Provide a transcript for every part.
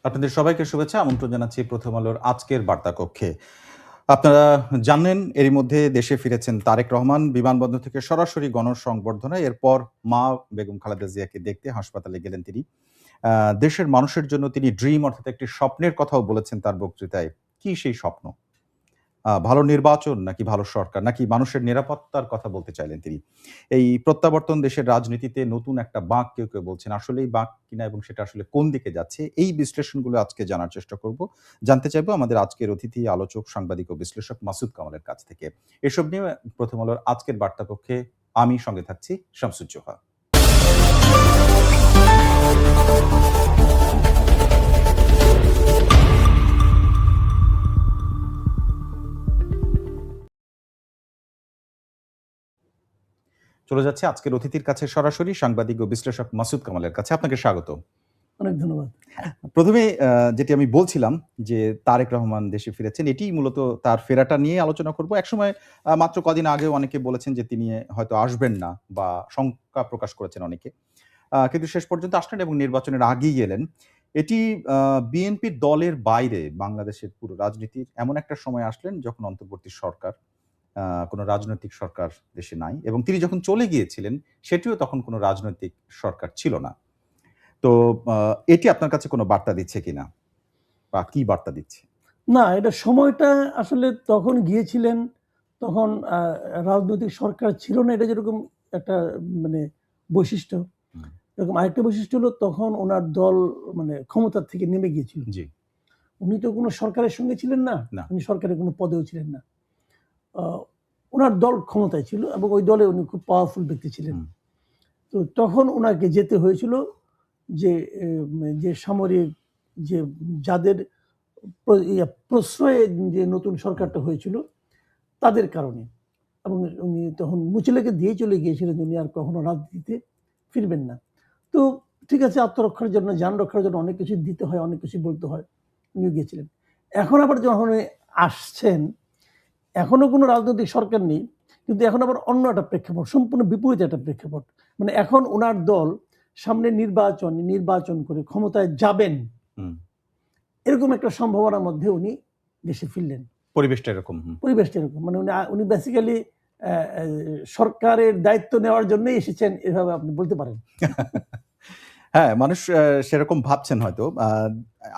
আপনাদের সবাইকে শুভেচ্ছা, আমন্ত্রণ জানাচ্ছি প্রথম আলোর আজকের বার্তা কক্ষে। আপনারা জানেন এরই মধ্যে দেশে ফিরেছেন তারেক রহমান বিমানবন্দর থেকে সরাসরি গণসংবর্ধনায়। এরপর মা বেগম খালেদা জিয়াকে দেখতে হাসপাতালে গেলেন তিনি। দেশের মানুষের জন্য তিনি ড্রিম অর্থাৎ একটি স্বপ্নের কথাও বলেছেন তার বক্তৃতায়। কি সেই স্বপ্ন? ভালো নির্বাচন নাকি ভালো সরকার নাকি মানুষের নিরাপত্তার কথা বলতে চাইলেন তিনি। এই প্রত্যাবর্তন দেশের রাজনীতিতে নতুন একটা বাঁক কেউ বলছেন। আসলেই বাঁক কিনা এবং সেটা আসলে কোন দিকে যাচ্ছে এই বিশ্লেষণগুলো আজকে জানার চেষ্টা করব। জানতে চাইবো আমাদের আজকের অতিথি আলোচক, সাংবাদিক ও বিশ্লেষক মাসুদ কামালের কাছ থেকে। এসব নিয়ে প্রথম আলোর আজকের বার্তা কক্ষে আমি সঙ্গে থাকছি শামসুজ্জোহা। চলে যাচ্ছে আজকের অতিথির কাছে সরাসরি সাংবাদিক ও বিশ্লেষক মাসুদ কামালের কাছে। আপনাকে স্বাগত। অনেক ধন্যবাদ। প্রথমে যেটি আমি বলছিলাম যে তারেক রহমান দেশে ফিরেছেন, এটিই মূলত তার ফেরাটা নিয়ে আলোচনা করব। একসময় মাত্র কদিন আগেও অনেকে বলেছেন যে তিনি হয়তো আসবেন না বা শঙ্কা প্রকাশ করেছেন অনেকে। কিন্তু শেষ পর্যন্ত আসলেন এবং নির্বাচনের আগেই এলেন। এটি বিএনপির দলের বাইরে বাংলাদেশের পুরো রাজনীতির এমন একটা সময় আসলেন যখন অন্তর্বর্তী সরকার, কোনো রাজনৈতিক সরকার দেশে নাই এবং তিনি যখন চলে গিয়েছিলেন সেটিও তখন কোনো রাজনৈতিক সরকার ছিল না। তো এটি আপনার কাছে কোনো বার্তা দিচ্ছে কিনা বা কি বার্তা দিচ্ছে? না, এটা সময়টা আসলে তখন গিয়েছিলেন, তখন রাজনৈতিক সরকার ছিল না, এটা যেরকম একটা মানে বৈশিষ্ট্য। এরকম আরেকটা বৈশিষ্ট্য হলো তখন ওনার দল মানে ক্ষমতার থেকে নেমে গিয়েছিল। জি। উনি তো কোনো সরকারের সঙ্গে ছিলেন না, না। উনি সরকারের কোনো পদেও ছিলেন না। ওনার দল ক্ষমতায় ছিল এবং ওই দলে উনি খুব পাওয়ারফুল ব্যক্তি ছিলেন। তো তখন ওনাকে যেতে হয়েছিল যে সামরিক যে যাদের প্রশ্রয়ে যে নতুন সরকারটা হয়েছিল তাদের কারণে, এবং উনি তখন মুচলেকে দিয়ে চলে গিয়েছিলেন উনি আর কখনো রাজনীতিতে ফিরবেন না। তো ঠিক আছে, আত্মরক্ষার জন্য, যান রক্ষার জন্য অনেক কিছু দিতে হয়, অনেক কিছু বলতে হয়, উনি গিয়েছিলেন। এখন আবার যখন আসছেন, এখনো কোনো রাজনৈতিক সরকার নেই, কিন্তু এখন আবার অন্য একটা প্রেক্ষাপট, সম্পূর্ণ বিপরীত একটা প্রেক্ষাপট। মানে এখন ওনার দল সামনে নির্বাচন করে ক্ষমতায় যাবেন, এরকম একটা সম্ভাবনার মধ্যে উনি দেশে ফিরলেন। পরিবেশটা এরকম। মানে উনি বেসিক্যালি সরকারের দায়িত্ব নেওয়ার জন্যই এসেছেন, এভাবে আপনি বলতে পারেন। হ্যাঁ, মানুষ সেরকম ভাবছেন হয়তো।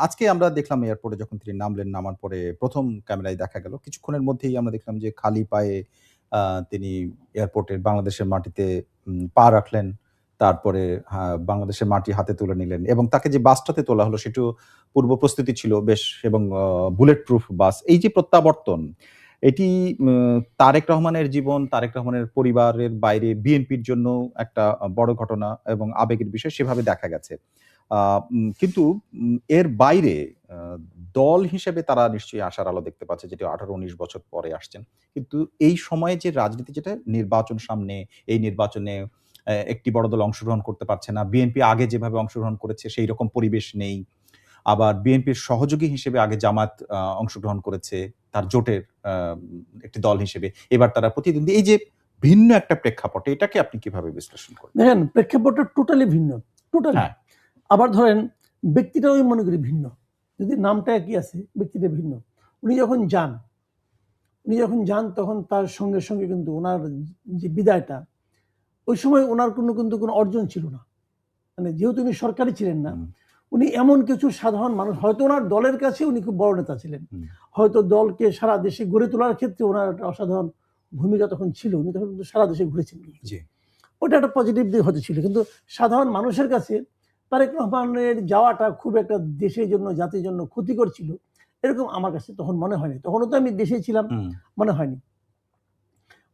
আজকে আমরা দেখলাম এয়ারপোর্টে যখন তিনি নামলেন, নামার পরে প্রথম ক্যামেরায় দেখা গেল কিছুক্ষণের মধ্যেই আমরা দেখলাম যে খালি পায়ে তিনি এয়ারপোর্টের বাংলাদেশের মাটিতে পা রাখলেন। তারপরে বাংলাদেশের মাটি হাতে তুলে নিলেন এবং তাকে যে বাসটাতে তোলা হলো সেটিও পূর্ব প্রস্তুতি ছিল বেশ এবং বুলেট প্রুফ বাস। এই যে প্রত্যাবর্তন, এটি তারেক রহমানের জীবন, তারেক রহমানের পরিবারের বাইরে বিএনপির জন্য একটা বড় ঘটনা এবং আবেগের বিষয় সেভাবে দেখা গেছে। কিন্তু এর বাইরে দল হিসেবে তারা নিশ্চয়ই আশার আলো দেখতে পাচ্ছে, যেটি ১৮-১৯ বছর পরে আসছেন। কিন্তু এই সময়ে যে রাজনীতি, যেটা নির্বাচন সামনে, এই নির্বাচনে একটি বড় দল অংশগ্রহণ করতে পারছে না। বিএনপি আগে যেভাবে অংশগ্রহণ করেছে সেই রকম পরিবেশ নেই। আবার বিএনপির সহযোগী হিসেবে আগে জামাত অংশগ্রহণ করেছে তার জোটের একটি দল হিসেবে। এবার তারা প্রতিদ্বন্দ্বী। এই যে ভিন্ন একটা প্রেক্ষাপটে, এটাকে আপনি কিভাবে বিশ্লেষণ করেন? দেখেন, প্রেক্ষাপটটা টোটালি ভিন্ন, টোটালি। হ্যাঁ। আবার ধরেন ব্যক্তিটাও আমি মনে করি ভিন্ন, যদি নামটা একই আছে ব্যক্তিটা ভিন্ন। উনি যখন যান তখন তার সঙ্গে সঙ্গে কিন্তু ওনার যে বিদায়টা, ওই সময় ওনার কিন্তু কোনো অর্জন ছিল না। মানে যেহেতু উনি সরকারি ছিলেন না, উনি এমন কিছু সাধারণ মানুষ, হয়তো ওনার দলের কাছে উনি খুব বড় নেতা ছিলেন, হয়তো দলকে সারা দেশে গড়ে তোলার ক্ষেত্রে ওনার একটা অসাধারণ ভূমিকা তখন ছিল, উনি তখন কিন্তু সারা দেশে ঘুরেছেন। ওটা একটা পজিটিভ দিক হতে ছিল, কিন্তু সাধারণ মানুষের কাছে তারেক রহমানের যাওয়াটা খুব একটা দেশের জন্য, জাতির জন্য ক্ষতিকর ছিল এরকম আমার কাছে তখন মনে হয়নি। তখনও তো আমি দেশে ছিলাম, মনে হয়নি।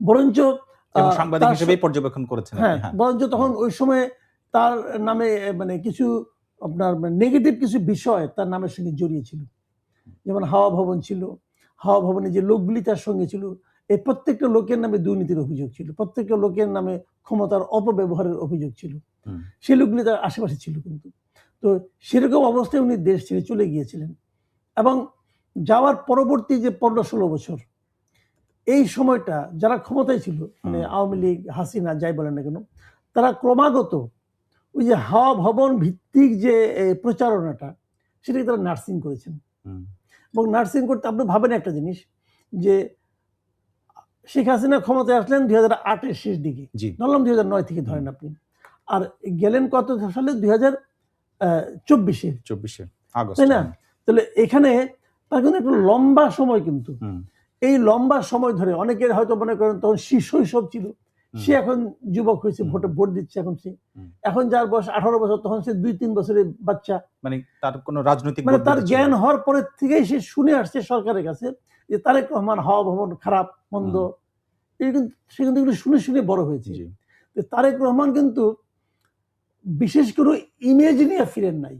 বরঞ্চ সাংবাদিক হিসেবেই পর্যবেক্ষণ করেছেন। হ্যাঁ, বরঞ্চ তখন ওই সময় তার নামে মানে কিছু আপনার নেগেটিভ কিছু বিষয় তার নামের সঙ্গে জড়িয়ে ছিল। যেমন হাওয়া ভবন ছিল, হাওয়া ভবনে যে লোকগুলি তার সঙ্গে ছিল, এই প্রত্যেকটা লোকের নামে দুর্নীতির অভিযোগ ছিল, প্রত্যেকটা লোকের নামে ক্ষমতার অপব্যবহারের অভিযোগ ছিল। সেই লোকগুলি তার আশেপাশে ছিল। কিন্তু তো সেরকম অবস্থায় উনি দেশ ছেড়ে চলে গিয়েছিলেন এবং যাওয়ার পরবর্তী যে 15-16 বছর, এই সময়টা যারা ক্ষমতায় ছিল, মানে আওয়ামী লীগ, হাসিনা, যাই বলেন না কেন, তারা ক্রমাগত ওই যে হাওয়া ভবন ভিত্তিক যে প্রচারণাটা, সেটাকে তারা নার্সিং করেছেন। হুম, এবং নার্সিং করতে আপনি ভাবেন একটা জিনিস যে শেখ হাসিনা ক্ষমতায় আসলেন 2008-এর শেষ দিকে, জি ধরলাম 2009 থেকে ধরেন আপনি, আর গেলেন কত সালে 2024-এ, 24 আগস্ট। তাই না? তাহলে এখানে তার কিন্তু একটা লম্বা সময় কিন্তু, হুম, এই লম্বা সময় ধরে অনেকের হয়তো মনে করেন তখন শৈশব ছিল, সে এখন যুবক হয়েছে, ভোট দিচ্ছে এখন সে, এখন যার বয়স 18 বছর তখন সে 2-3 বছরের বাচ্চা, মানে তার কোনো রাজনৈতিক মানে তার বোধ ছিল জ্ঞান না। হওয়ার পরে থেকেই সে শুনে আসছে সরকারের কাছে যে তারেক রহমান হাওয়া ভবন খারাপ মন্দ, সে কিন্তু এগুলো শুনে শুনে বড় হয়েছে। জি তো তারেক রহমান কিন্তু বিশেষ করে ইমেজ নিয়ে ফিরেন নাই।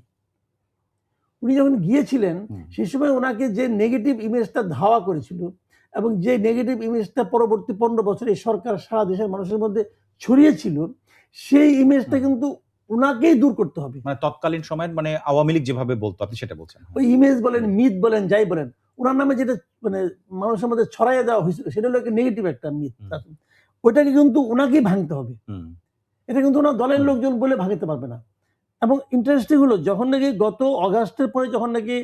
উনি যখন গিয়েছিলেন সেই সময় ওনাকে যে নেগেটিভ ইমেজটা ধাওয়া করেছিল এবং যে নেগেটিভ ইমেজটা পরবর্তী 15 বছর এই সরকার সারা দেশের মানুষের মধ্যে ছড়িয়েছিল, সেই ইমেজটা কিন্তু ওনাকেই দূর করতে হবে। মানে তৎকালীন সময়ের মানে আওয়ামী লীগ যেভাবে বলতো আপনি সেটা বলছেন। ওই ইমেজ বলেন, মিথ বলেন, যাই বলেন, ওনার নামে যেটা মানে মানুষের মধ্যে ছড়াইয়ে দেওয়া হয়েছিল সেটা হলো একটা নেগেটিভ একটা মিথ। ওইটাকে কিন্তু ওনাকেই ভাঙতে হবে। এটা কিন্তু ওনার দলের লোকজন বলে ভাঙতে পারবে না। এবং ইন্টারেস্টিং হলো যখন নাকি গত অগাস্টের পরে যখন নাকি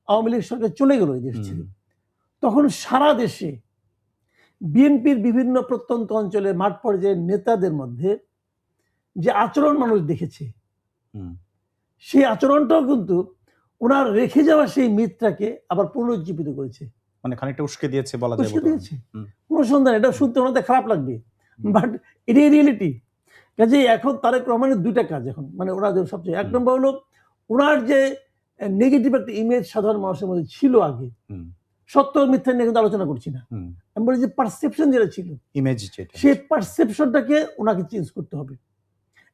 আওয়ামী লীগ সরকার চলে গেল এই দেশ ছেড়ে, তখন সারা দেশে বিএনপির বিভিন্ন প্রত্যন্ত অঞ্চলে মাঠ পর্যায়ের নেতাদের মধ্যে যে আচরণ মানুষ দেখেছে, সেই আচরণটাও কিন্তু ওনার রেখে যাওয়া সেই মিথটাকে আবার পুনরুজ্জীবিত করেছে, মানে খানিকটা উস্কে দিয়েছে বলা যায়। উস্কে দিয়েছে। কোনো সন্দেহ, এটা শুনতে ওনাদের খারাপ লাগবে, বাট এটাই রিয়েলিটি। কাজে এখন তারেক রহমানের দুইটা কাজ এখন, মানে ওরা সবচেয়ে এক নম্বর হলো ওনার যে নেগেটিভ একটা ইমেজ সাধারণ মানুষের মধ্যে ছিল আগে, সত্য মিথ্যা নিয়ে কিন্তু আলোচনা করছি না, আমি বলি যে পারসেপশন যেটা ছিল, ইমেজ, সেই পারসেপশনটাকে ওনাকে চেঞ্জ করতে হবে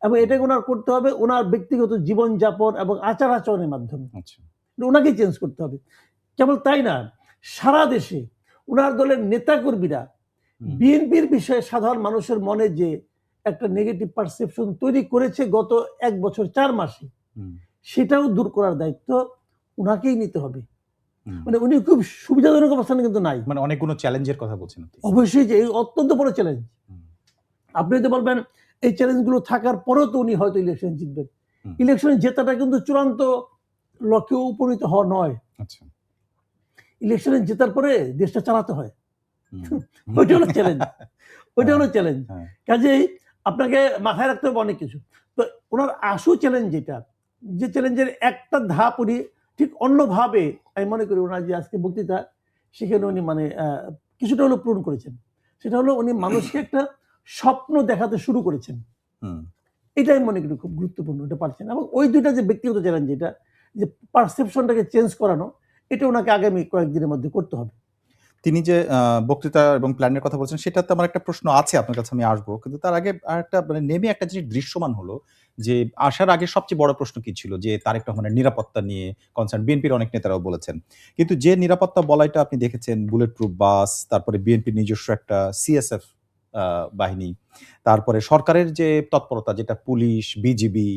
এবং এটাকে ওনার করতে হবে ওনার ব্যক্তিগত জীবনযাপন এবং আচার আচরণের মাধ্যমে। ওনাকে চেঞ্জ করতে হবে। কেবল তাই না, সারা দেশে ওনার দলের নেতাকর্মীরা বিএনপির বিষয়ে সাধারণ মানুষের মনে যে একটা নেগেটিভ পারসেপশন তৈরি করেছে গত 1 বছর 4 মাসে, সেটাও দূর করার দায়িত্ব ওনাকেই নিতে হবে। মানে উনি খুব সুবিধাজনক অবস্থানে কিন্তু নাই। মানে অনেকগুলো চ্যালেঞ্জের কথা বলছেন আপনি। অবশ্যই যে এই অত্যন্ত বড় চ্যালেঞ্জ। আপনি যদি বলবেন এই চ্যালেঞ্জগুলো থাকার পরেও তো উনি হয়তো ইলেকশন জিতবেন, ইলেকশনে জেতাটা কিন্তু চূড়ান্ত লক্ষ্যে উপনীত হওয়া নয়। আচ্ছা, ইলেকশনে জেতার পরে দেশটা চালাতে হয়, ওইটা হলো চ্যালেঞ্জ, ওইটা হলো চ্যালেঞ্জ। কাজেই আপনাকে মাথায় রাখতে হবে অনেক কিছু। তো ওনার আশু চ্যালেঞ্জ যেটা, যে চ্যালেঞ্জের একটা ধাপ উনি ঠিক অন্যভাবে, আমি মনে করি ওনার যে আজকে বক্তৃতা সেখানে উনি মানে কিছুটা হলো পূরণ করেছেন। সেটা হলো উনি মানুষকে একটা স্বপ্ন দেখাতে শুরু করেছেন, এটাই মনে করি খুব গুরুত্বপূর্ণ, এটা পারছেন। এবং ওই দুইটা যে ব্যক্তিগত চ্যালেঞ্জ, যেটা যে পারসেপশনটাকে চেঞ্জ করানো, এটা ওনাকে আগামী কয়েকদিনের মধ্যে করতে হবে। তিনি যে বক্তৃতা এবং প্ল্যানের কথা বলছেন সেটাতে আমার একটা প্রশ্ন আছে আপনার কাছে, আমি আসবো, কিন্তু তার আগে আরেকটা মানে নেমে একটা জিনিস দৃশ্যমান হলো যে আসার আগে সবচেয়ে বড় প্রশ্ন কি ছিল যে তারেক রহমানের নিরাপত্তা নিয়ে কনসার্ন, বিএনপির অনেক নেতারাও বলেছেন, কিন্তু যে নিরাপত্তা বলাইটা আপনি দেখেছেন, বুলেট প্রুফ বাস, তারপরে বিএনপির নিজস্ব একটা সিএসএফ বাহিনী, তারপরে সরকারের যে তৎপরতা যেটা পুলিশ, বিজিবি,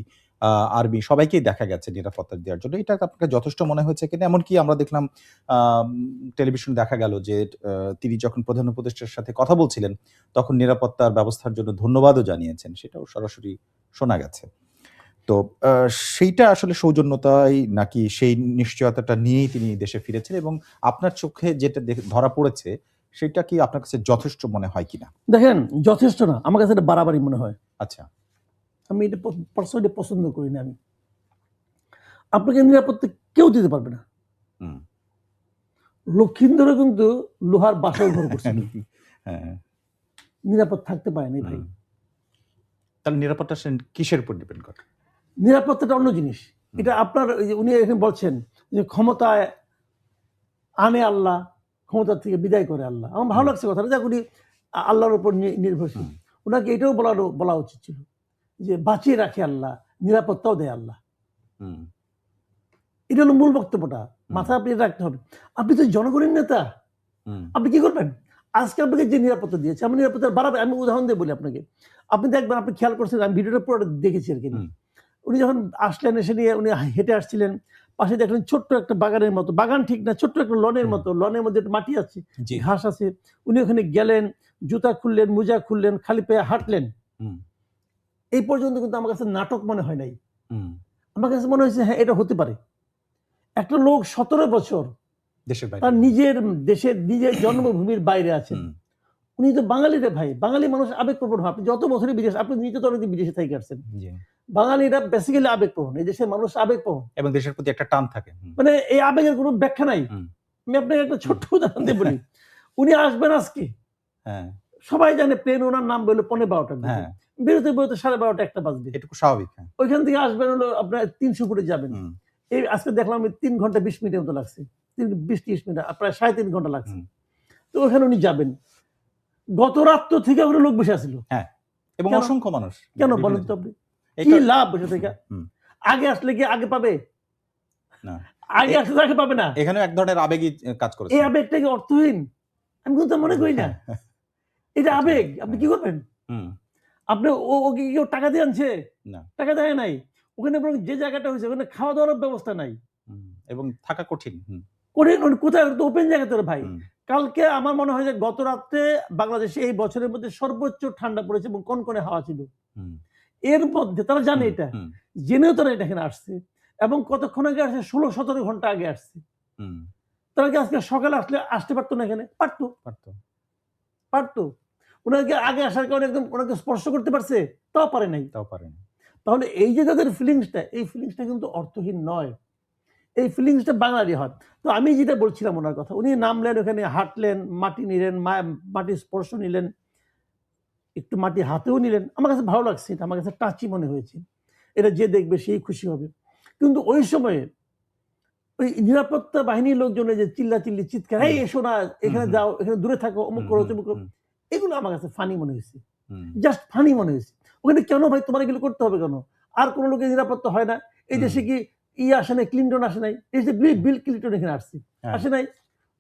আর্মি সবাইকেই দেখা গেছে নিরাপত্তা দেওয়ার জন্য, এটা আপনাকে যথেষ্ট মনে হয়েছে কিনা? এমনকি আমরা দেখলাম টেলিভিশনে দেখা গেল যে তিনি যখন প্রধান উপদেষ্টার সাথে কথা বলছিলেন তখন নিরাপত্তার ব্যবস্থার জন্য ধন্যবাদও জানিয়েছেন, সেটাও সরাসরি শোনা গেছে। তো সেইটা আসলে সৌজন্যতাই নাকি সেই নিশ্চয়তাটা নিয়েই তিনি দেশে ফিরেছেন, এবং আপনার চোখে যেটা ধরা পড়েছে সেটা কি আপনার কাছে যথেষ্ট মনে হয় কিনা? দেখেন, যথেষ্ট না, আমার কাছে এটা বাড়াবাড়ি মনে হয়। আচ্ছা, আমি এটা পার্সোনালি পছন্দ করি না। আমি আপনাকে নিরাপত্তা কেউ দিতে পারবে না। লক্ষিন্দরে কিন্তু লোহার বাসর ঘর করছে, নিরাপদ থাকতে পারে না ভাই। তাহলে নিরাপত্তা কিসের উপর ডিপেন্ড করে? নিরাপত্তাটা অন্য জিনিস। এটা আপনার উনি এখানে বলছেন যে ক্ষমতায় আনে আল্লাহ, ক্ষমতা থেকে বিদায় করে আল্লাহ। আমার ভালো লাগছে কথাটা, যাক উনি আল্লাহর উপর নির্ভরশীল। ওনাকে এটাও বলা উচিত ছিল যে বাঁচিয়ে রাখে আল্লাহ, নিরাপত্তাও দেয় আল্লাহ। এটা হলো মূল বক্তব্যটা, মাথায় আপনি রাখতে হবে। আপনি তো জনগণের নেতা, আপনি কি করবেন? আজকে আপনাকে যে নিরাপত্তা দিয়েছে, আমি নিরাপত্তা বাড়াবে। আমি উদাহরণ দিয়ে বলি আপনাকে, আপনি দেখবেন, আপনি খেয়াল করছেন, আমি ভিডিওটা পুরো দেখেছি আর কি। উনি যখন আসলেন, এসে নিয়ে উনি হেঁটে আসছিলেন, পাশে দেখলেন ছোট্ট একটা বাগানের মতো, বাগান ঠিক না, ছোট্ট একটা লনের মতো, লনের মধ্যে একটু মাটি আছে, ঘাস আছে। উনি ওখানে গেলেন, জুতা খুললেন, মোজা খুললেন, খালি পায়ে হাঁটলেন। এই পর্যন্ত কিন্তু আমার কাছে নাটক মনে হয় নাই, আমার কাছে মনে হয়েছে হ্যাঁ এটা হতে পারে। একটা লোক 17 বছর দেশের বাইরে। তার নিজের জন্মভূমির বাইরে আছেন। উনি তো বাঙালি রে ভাই, বাঙালি মানুষ আবেগপ্রবণ হয়। আপনি যত বছরই বিদেশ, আপনি নিজে তো অনেকদিন বিদেশে থেকে আসছেন। জি। বাঙালিরা বেসিক্যালি আবেগপ্রবণ, এই দেশের মানুষ আবেগপ্রবণ এবং দেশের প্রতি একটা টান থাকে। মানে এই আবেগের কোনো ব্যাখ্যা নাই। আমি আপনাকে একটা ছোট্ট উদাহরণ দিয়ে বলি। উনি আসবেন আজকে, হ্যাঁ সবাই জানে প্লেন ওনার নাম বললো 12:15টার দিকে, হ্যাঁ বেরোতে বেরোতে 12:30 একটা বাজবে। এটুকু স্বাভাবিক। হ্যাঁ ওইখান থেকে আসবেন হলো আপনার 300 ফুটে যাবেন। এই আজকে দেখলাম আমি 3 ঘন্টা 20 মিনিটের মতো লাগছে, 20-30 মিনিট, প্রায় 3.5 ঘন্টা লাগছে। তো ওখানে উনি যাবেন, গত রাত থেকে ওখানে লোক বসে আছিল। হ্যাঁ এবং কেন? অসংখ্য মানুষ। কেন বলেন তো আপনি, কি লাভ বসে থেকে? আগে আসলে কি আগে পাবে না, আগে আসলে আগে পাবে না। এখানেও এক ধরনের আবেগই কাজ করেছে। এই আবেগটা কি অর্থহীন? আমি কিন্তু মনে করি না এটা আবেগ। আপনি কি করবেন? আপনি ওকে কেউ টাকা দিয়ে আনছে? না, টাকা দেয় নাই। ওখানে বরং যে জায়গাটা হয়েছে ওখানে খাওয়া দাওয়ার ব্যবস্থা নাই এবং থাকা কঠিন। কোথায় ওপেন জায়গাতে ভাই। কালকে আমার মনে হয় যে গত রাত্রে বাংলাদেশে এই বছরের মধ্যে সর্বোচ্চ ঠান্ডা পড়েছে এবং কনকনে হাওয়া ছিল। এর মধ্যে তারা জানে এটা, জেনেও তারা এটা এখানে আসছে এবং কতক্ষণ আগে আসছে, 16-17 ঘন্টা আগে আসছে। তারা কি আজকে সকালে আসতে পারতো না? এখানে পারতো। ওনাকে আগে আসার কারণে একদম ওনাকে স্পর্শ করতে পারছে, তাও পারে নাই। তাহলে এই যে তাদের ফিলিংসটা, এই ফিলিংসটা কিন্তু অর্থহীন নয়, এই ফিলিংসটা বাঙালি হয়। তো আমি যেটা বলছিলাম ওনার কথা, উনি নামলেন, ওখানে হাঁটলেন, মাটি নিলেন, মাটির স্পর্শ নিলেন, একটু মাটি হাতেও নিলেন। আমার কাছে ভালো লাগছে, এটা আমার কাছে টাচি মনে হয়েছে। এটা যে দেখবে সেই খুশি হবে। কিন্তু ওই সময়ে ওই নিরাপত্তা বাহিনীর লোকজনের যে চিল্লাচিল্লি, চিৎকার, এই এসো না, এখানে যাও, এখানে দূরে থাকো, অমুক করো, তমুক করো, এগুলো আমার কাছে ফানি মনে হয়েছে, জাস্ট ফানি মনে হয়েছে। ওখানে কেন ভাই তোমার এগুলো করতে হবে কেন? আর কোন লোকের নিরাপত্তা হয় না? এই দেশে কি আসে নাই, ক্লিনটন আসে নাই? এই যে বিল ক্লিনটন এখানে আসছে, আসে নাই?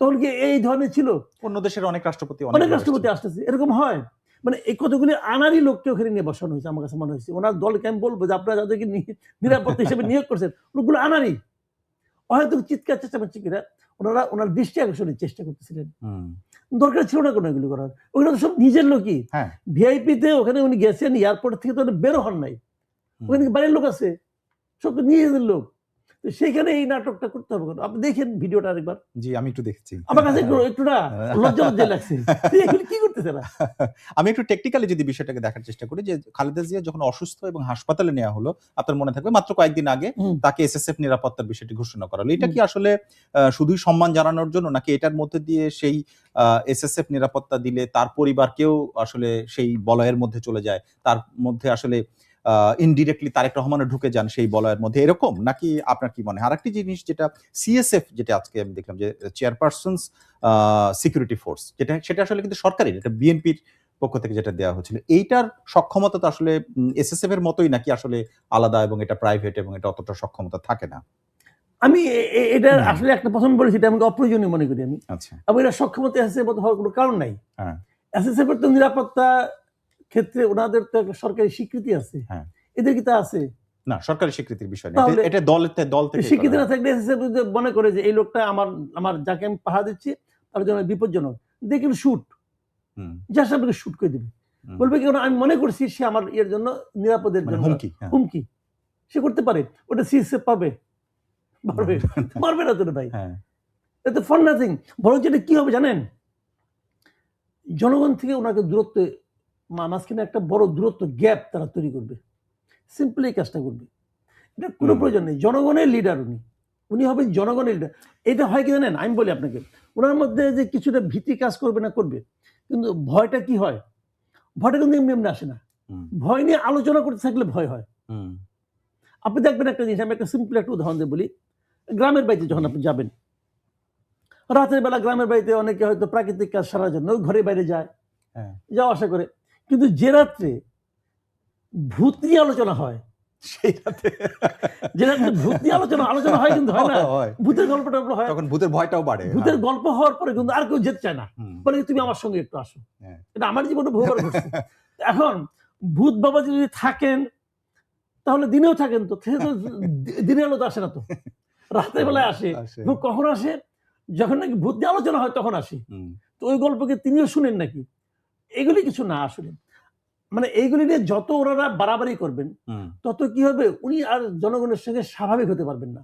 তখন কি এই ধরনের ছিল? অন্য দেশের অনেক রাষ্ট্রপতি আসতেছে, এরকম হয়। মানে এই কতগুলি আনারি লোককে ওখানে নিয়ে বসানো হয়েছে। আমার কাছে মনে হয়েছে ওনার দলকে আমি বলবো যে আপনারা যাদেরকে নিরাপত্তা হিসেবে নিয়োগ করছেন, ওগুলো আনারি। হয়তো চিৎকার চেঁচামেচি করে ওনার দৃষ্টি আকর্ষণের চেষ্টা করতেছিলেন। দরকার ছিল না কোনো এগুলো করার। ওগুলো তো সব নিজের লোকই। ভিআইপিতে ওখানে উনি গেছেন, এয়ারপোর্ট থেকে তো বেরো হন নাই, ওখানে বাড়ির লোক আছে, সব তো নিজেদের লোক। তো সেইখানে এই নাটকটা করতে হবে কেন? আপনি দেখেন ভিডিওটা আরেকবার। জি, আমি একটু দেখেছি। আমার কাছে একটু না লজ্জা লাগছে। কি করতেছে না? আমি একটু টেকনিক্যালি যদি বিষয়টাকে দেখার চেষ্টা করি, যে খালেদা জিয়া যখন অসুস্থ এবং হাসপাতালে নেওয়া হলো, আপনার মনে থাকবে মাত্র কয়েকদিন আগে তাকে এসএসএফ নিরাপত্তার বিষয়টি ঘোষণা করা হলো। এটা কি আসলে শুধুই সম্মান জানানোর জন্য, নাকি এটার মধ্যে দিয়ে সেই এসএসএফ নিরাপত্তা দিলে তার পরিবারকেও আসলে সেই বলয়ের মধ্যে চলে যায়, তার মধ্যে আসলে ইনডিরেক্টলি তারেক রহমানও ঢুকে যান সেই বলয়ের মধ্যে, এরকম নাকি? আপনার কি মনে হয়? আরেকটি জিনিস যেটা সিএসএফ, যেটা আজকে আমি দেখলাম যে চেয়ারপারসনস সিকিউরিটি ফোর্স, সেটা আসলে কিন্তু সরকারি, এটা বিএনপির পক্ষ থেকে যেটা দেওয়া হচ্ছিল, এইটার সক্ষমতা তো আসলে এসএসএফ এর মতোই, নাকি আসলে আলাদা এবং এটা প্রাইভেট এবং এটা অতটা সক্ষমতা থাকে না? আমি এটা আসলে একটা প্রথম বলেছি, এটা আমাকে অপ্রয়োজনীয় মনে করি আমি। আচ্ছা, এবং এটা সক্ষমতা এসএসএফ হওয়ার কোনো কারণ নাই। এসএসএফ এর তো নিরাপত্তা ক্ষেত্রে ওনাদের তো একটা সরকারি স্বীকৃতি আছে, এদের কি তা আছে? না, সরকারি স্বীকৃতির বিষয় না, এটা দল থেকে স্বীকৃতি না থাকলে এসএসএফ মনে করে যে এই লোকটা আমার যাকে আমি পাহারা দিচ্ছি তার জন্য বিপজ্জনক, দেখেন শুট, জাস্ট আপনাকে শুট করে দিবে, বলবে কি আমি মনে করছি সে আমার এর জন্য নিরাপদের জন্য হুমকি, সে করতে পারে। ওটা সিএসএফ পারবে না তো ভাই, এটা ফর নাথিং। বরং যেটা কি হবে জানেন, জনগণ থেকে ওনাকে দূরত্ব, মাঝখানে একটা বড় দূরত্ব, গ্যাপ তারা তৈরি করবে, সিম্পলি এই কাজটা করবে। এটা কোনো প্রয়োজন নেই। জনগণের লিডার উনি হবেন জনগণের লিডার। এটা হয় কি জানেন, আমি বলি আপনাকে, ওনার মধ্যে যে কিছুটা ভীতি কাজ করবে না করবে, কিন্তু ভয়টা কি হয়, ভয়টা কিন্তু এমনি এমনি আসে না। ভয় নিয়ে আলোচনা করতে থাকলে ভয় হয়। আপনি দেখবেন একটা জিনিস, আমি একটা সিম্পল একটা উদাহরণ দিয়ে বলি। গ্রামের বাড়িতে যখন আপনি যাবেন, রাতের বেলা গ্রামের বাড়িতে অনেকে হয়তো প্রাকৃতিক কাজ সারার জন্য ঘরে বাইরে যায়, যাওয়া আসা করে, কিন্তু যে রাত্রে ভূত নিয়ে আলোচনা হয়, সেই রাতে যে রাত্রে ভূত নিয়ে আলোচনা হয়, কিন্তু হয় না, ভূতের গল্পটা হয়, তখন ভূতের ভয়টাও বাড়ে। ভূতের গল্প হওয়ার পরে কিন্তু আর কেউ যেতে চায় না, বলে তুমি আমার সঙ্গে একটু আসো। এটা আমার জীবনে বহুবার ঘটছে। এখন ভূত বাবা যদি থাকেন তাহলে দিনেও থাকেন, তো দিনের আলো তো আসে না, তো রাতের বেলায় আসে। কখন আসে? যখন নাকি ভূত নিয়ে আলোচনা হয় তখন আসে। তো ওই গল্পকে তিনিও শুনেন নাকি? এগুলি কিছু না আসলে, মানে এইগুলি নিয়ে যত ওনারা বাড়াবাড়ি করবেন তত কি হবে, উনি আর জনগণের সঙ্গে স্বাভাবিক হতে পারবেন না।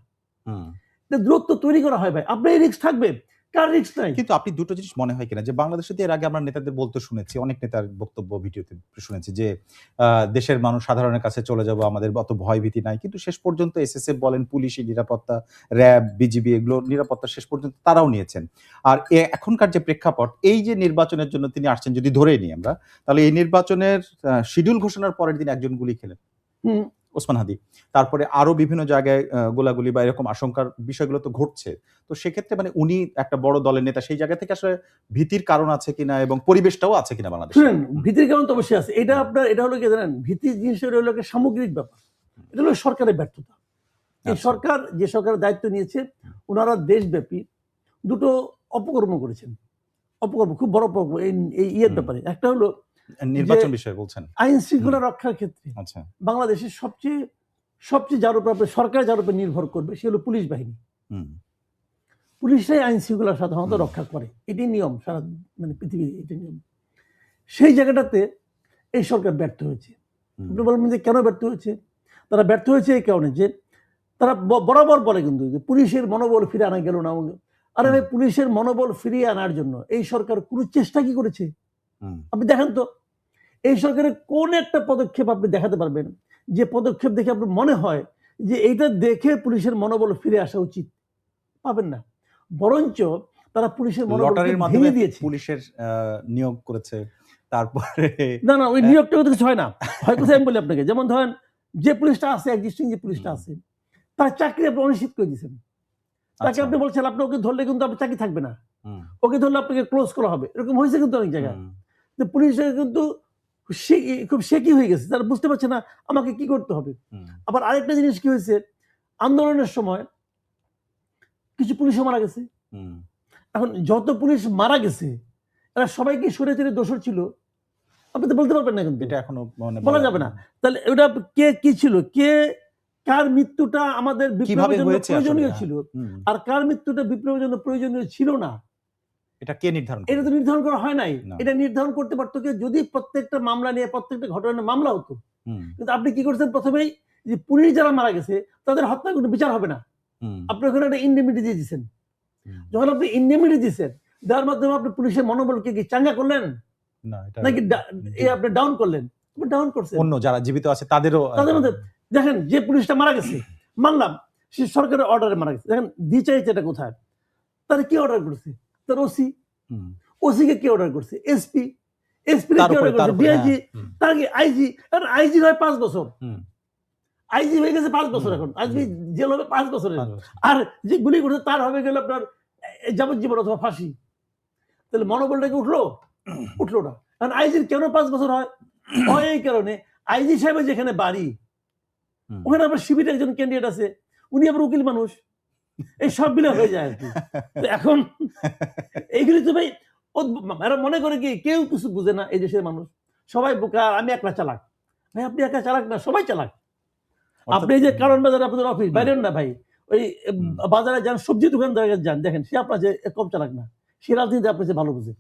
দূরত্ব তৈরি করা হয় ভাই। আপনার রিস্ক থাকবে, কার রিস্ক নাই? কিন্তু আপনি দুটো জিনিস মনে হয় কিনা যে বাংলাদেশে তো এর আগে আমরা নেতাদের বলতে শুনেছি, অনেক নেতার বক্তব্য ভিডিওতে শুনেছি যে দেশের মানুষ সাধারণের কাছে চলে যাব, আমাদের অত ভয়ভীতি নাই। কিন্তু শেষ পর্যন্ত এসএসএফ বলেন, পুলিশি নিরাপত্তা, র‍্যাব, বিজিবি এগুলো নিরাপত্তা শেষ পর্যন্ত তারাও নিয়েছেন। আর এখনকার যে প্রেক্ষাপট, এই যে নির্বাচনের জন্য তিনি আসছেন যদি ধরেই নিই আমরা, তাহলে এই নির্বাচনের শিডিউল ঘোষণার পরের দিন একজন গুলি খেলেন। হুম। ওসমান হাদি। তারপরে আরো বিভিন্ন জায়গায় গোলাগুলি বা এরকম আশঙ্কার বিষয়গুলো তো ঘটছে। তো সেক্ষেত্রে মানে উনি একটা বড় দলের নেতা, সেই জায়গা থেকে আসলে ভীতির কারণ আছে কিনা এবং পরিবেশটাও আছে কিনা বাংলাদেশে? শুনেন, ভীতির কারণ তো অবশ্যই আছে। এটা হুম। আপনার এটা হলো কি জানেন? ভীতির জিনিসটা হলো একটা সামগ্রিক ব্যাপার। এটা হলো সরকারের ব্যর্থতা। এই আচ্ছা। সরকার যে সরকারের দায়িত্ব নিয়েছে, উনারা দেশব্যাপী দুটো অপকর্ম করেছেন। অপকর্ম, খুব বড় অপকর্ম এই ইয়ের হুম। ব্যাপারে। একটা হলো যে নির্বাচন বিষয়ে বলছেন? আইন হুম। শৃঙ্খলা রক্ষার ক্ষেত্রে আচ্ছা। বাংলাদেশের সবচেয়ে যার উপর আপনার সরকার যার উপর নির্ভর করবে সে হলো পুলিশ বাহিনী। হুম। পুলিশরাই আইন শৃঙ্খলা সাধারণত হুম। রক্ষা করে। এটাই নিয়ম সারা মানে পৃথিবীর এটা নিয়ম। সেই জায়গাটাতে এই সরকার ব্যর্থ হয়েছে। হুম। আপনি বলবেন যে কেন ব্যর্থ হয়েছে? তারা ব্যর্থ হয়েছে এই কারণে যে তারা বরাবর বলে কিন্তু যে পুলিশের মনোবল ফিরে আনা গেল না। আরে ভাই, পুলিশের মনোবল ফিরিয়ে আনার জন্য এই সরকার কোনো চেষ্টা কি করেছে? হুম। আপনি দেখেন তো, এই সরকারের কোন একটা পদক্ষেপ আপনি দেখাতে পারবেন যে পদক্ষেপ দেখে আপনার মনে হয় যে এইটা দেখে পুলিশের মনোবল ফিরে আসা উচিত? পাবেন না। বরঞ্চ তারা পুলিশের মনোবলকে লটারির মাধ্যমে ভেঙে দিয়েছে। পুলিশের নিয়োগ করেছে। তারপরে না, ওই অ্যা নিয়োগটা তো কিছু হয় না। হয় কোথায় আমি বলি আপনাকে। যেমন ধরেন যে পুলিশটা আছে, এক্সিস্টিং যে পুলিশটা আছে, তার চাকরি আপনি অনিশ্চিত করে দিয়েছেন। তাকে আচ্ছা। আপনি বলছেন আপনি ওকে ধরলে কিন্তু আপনার চাকরি থাকবে না। হুম। ওকে ধরলে আপনাকে ক্লোজ করা হবে। এরকম হয়েছে কিন্তু অনেক জায়গায়। হুম। তো পুলিশের কিন্তু সে খুব শেকি হয়ে গেছে। তারা বুঝতে পারছে না আমাকে কি করতে হবে। হুম। আবার আরেকটা জিনিস কি হয়েছে, আন্দোলনের সময় কিছু পুলিশও মারা গেছে। হুম। এখন যত পুলিশ মারা গেছে এরা সবাই কি স্বৈরাচারী দোষর ছিল? আপনি তো বলতে পারবেন না কিন্তু। এটা এখনো মানে বলা যাবে না। তাহলে ওটা কে কি ছিল? কার মৃত্যুটা আমাদের কিভাবে বিপ্লবের জন্য হয়েছে আসলে? প্রয়োজনীয় হ্যাঁ। ছিল? হুম। আর কার মৃত্যুটা বিপ্লবের জন্য প্রয়োজনীয় ছিল না? এটা কে নির্ধারণ এটা করবে? তো নির্ধারণ করা হয় নাই। না। এটা নির্ধারণ করতে পারত কে? যদি প্রত্যেকটা মামলা নিয়ে প্রত্যেকটা ঘটনা নিয়ে মামলা হতো। হুম। কিন্তু আপনি কি করছেন প্রথমেই যে পুলিশ যারা মারা গেছে তাদের হত্যার কোনো বিচার হবে না। হুম। আপনি ওখানে একটা ইন্ডেমনিটি দিয়ে দিছেন। হুম। যখন আপনি ইন্ডেমনিটি দিছেন, দেওয়ার মাধ্যমে আপনি পুলিশের মনোবলকে কি চাঙ্গা করলেন? না, এটা নাকি আপনি ডাউন করলেন? আপনি ডাউন করছেন। অন্য যারা জীবিত আছে তাদেরও তাদের মধ্যে দেখেন যে পুলিশটা মারা গেছে, মানলাম সে সরকারের অর্ডারে মারা গেছে। দেখেন দ্বিচারিতা এটা কোথায়? তারা কি অর্ডার করছে? তার ওসি, হুম। ওসি কে অর্ডার করছে? এসপি, এসপি কে তার অর্ডার উপরে করছে? ডিআইজি, হুম। তার কি আইজি? কারণ আইজি হয় ৫ বছর। হুম। আইজি হয়ে গেছে ৫ বছর হুম। এখন। আইজি জেল হবে ৫ বছরের। ৫ বছর। আর যে গুলি করছে তার হবে গেল আপনার যাবজ্জীবন অথবা ফাঁসি। তাহলে মনোবলটা কি উঠলো? উঠলো না। কারণ আইজির কেন ৫ বছর হয়? হয় এই কারণে আইজি সাহেবের যেখানে বাড়ি হুম। ওখানে আবার শিবিরের একজন ক্যান্ডিডেট আছে। উনি আবার উকিল মানুষ। এই সব মিলে হয়ে যায় আরকি। তো এখন এইগুলি তো ভাই এরা মনে করে কি কেউ কিছু বুঝে না এই দেশের মানুষ। সবাই বোকা, আমি একলা চালাক। ভাই আপনি একা চালাক না, সবাই চালাক। আপনি এই যে কারণ বাজারে আপনাদের অফিস, বাইরেন না ভাই। ওই বাজারে যান, সবজি দোকানদারের কাছে যান, দেখেন সে আপনার চেয়ে কম চালাক না। সে রাজনীতি আপনার চেয়ে ভালো বুঝে।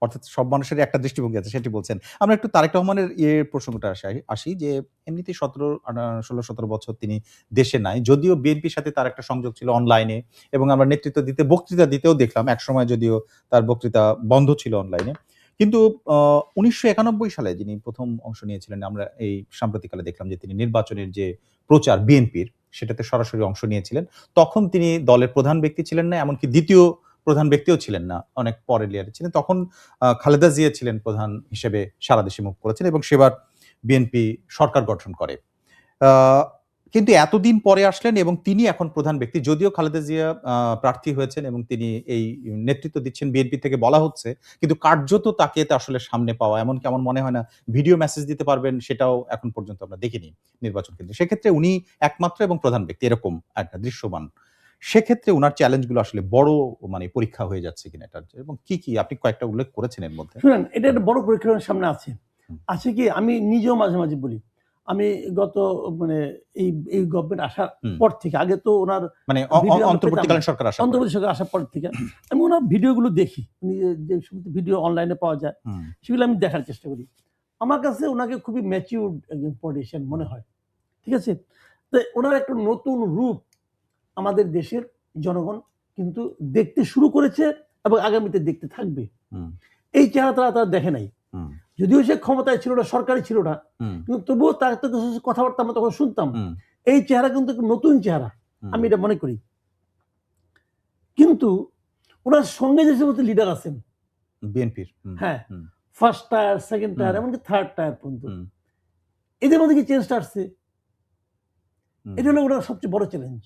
অর্থাৎ সব মানুষেরই একটা দৃষ্টিভঙ্গি আছে, সেটি বলছেন। আমরা একটু তারেক রহমানের প্রসঙ্গটা আসি যে এমনিতেই ১৬-১৭ বছর তিনি দেশে নাই। যদিও বিএনপির সাথে তার একটা সংযোগ ছিল অনলাইনে, এবং আমরা নেতৃত্ব দিতে বক্তৃতা দিতেও দেখলাম। একসময় যদিও তার বক্তৃতা বন্ধ ছিল অনলাইনে। কিন্তু ১৯৯১ সালে যিনি ১ম অংশ নিয়েছিলেন, আমরা এই সাম্প্রতিককালে দেখলাম যে তিনি নির্বাচনের যে প্রচার বিএনপির, সেটাতে সরাসরি অংশ নিয়েছিলেন। তখন তিনি দলের প্রধান ব্যক্তি ছিলেন না, এমনকি ২য় প্রধান ব্যক্তিও ছিলেন না, অনেক পরের লেয়ারে ছিলেন। তখন খালেদা জিয়া ছিলেন প্রধান হিসেবে সারা দেশে মুভ করেছেন, এবং সেবার বিএনপি সরকার গঠন করে। আ কিন্তু এতদিন পরে আসলেন এবং তিনি এখন প্রধান ব্যক্তি। যদিও খালেদা জিয়া প্রার্থী হয়েছেন এবং তিনি এই নেতৃত্ব দিচ্ছেন বিএনপি থেকে বলা হচ্ছে, কিন্তু কার্যত তাকে তো আসলে সামনে পাওয়া, এমনকি আমার মনে হয় না ভিডিও মেসেজ দিতে পারবেন, সেটাও এখন পর্যন্ত আমরা দেখিনি নির্বাচন কেন্দ্রে। সেক্ষেত্রে উনি একমাত্র এবং প্রধান ব্যক্তি, এরকম একটা দৃশ্যমান। সেক্ষেত্রে উনার চ্যালেঞ্জগুলো আসলে বড় মানে পরীক্ষা হয়ে যাচ্ছে কিনা এটার, এবং কি আপনি কয়েকটা উল্লেখ করেছেন এর মধ্যে। শুনেন, এটা একটা বড় পরীক্ষার সামনে আছে। হুম। আছে কি আমি নিজেও মাঝে, মাঝে বলি। আমি গত মানে এই গভর্নমেন্ট আসার হুম। পর থেকে, আগে তো উনার মানে ভিডিও আমরা পেতাম না। অন্তর্বর্তীকালীন সরকার আসার পরে। অন্তর্বর্তী সরকার আসার পর থেকে আমি উনার ভিডিওগুলো দেখি। উনি যে সমস্ত ভিডিও অনলাইনে পাওয়া যায় হুম। সেগুলো আমি দেখার চেষ্টা করি। আমার কাছে উনাকে খুবই ম্যাচিউরড একজন পলিটিশিয়ান মনে হয়। ঠিক আছে? তো উনার একটা নতুন রূপ আমাদের দেশের জনগণ কিন্তু দেখতে শুরু করেছে এবং আগামীতে দেখতে থাকবে। হুম, এই চেহারা তারা দেখে নাই। হুম, যদিও সে ক্ষমতায় ছিল না, সরকারি ছিল না, হুম, কিন্তু তবুও তার তো কিছু কথাবার্তা আমরা তখন শুনতাম। হুম, এই চেহারা কিন্তু একটা নতুন চেহারা, হুম, আমি এটা মনে করি। কিন্তু ওনার সঙ্গে যে সমস্ত লিডার আছেন, বিএনপির। হ্যাঁ, হুম, ফার্স্ট টায়ার, সেকেন্ড হুম, টায়ার, এমনকি থার্ড টায়ার পর্যন্ত, হুম, এদের মধ্যে কি চেঞ্জটা আসছে? হুম। এটা হলো ওনার সবচেয়ে বড় চ্যালেঞ্জ।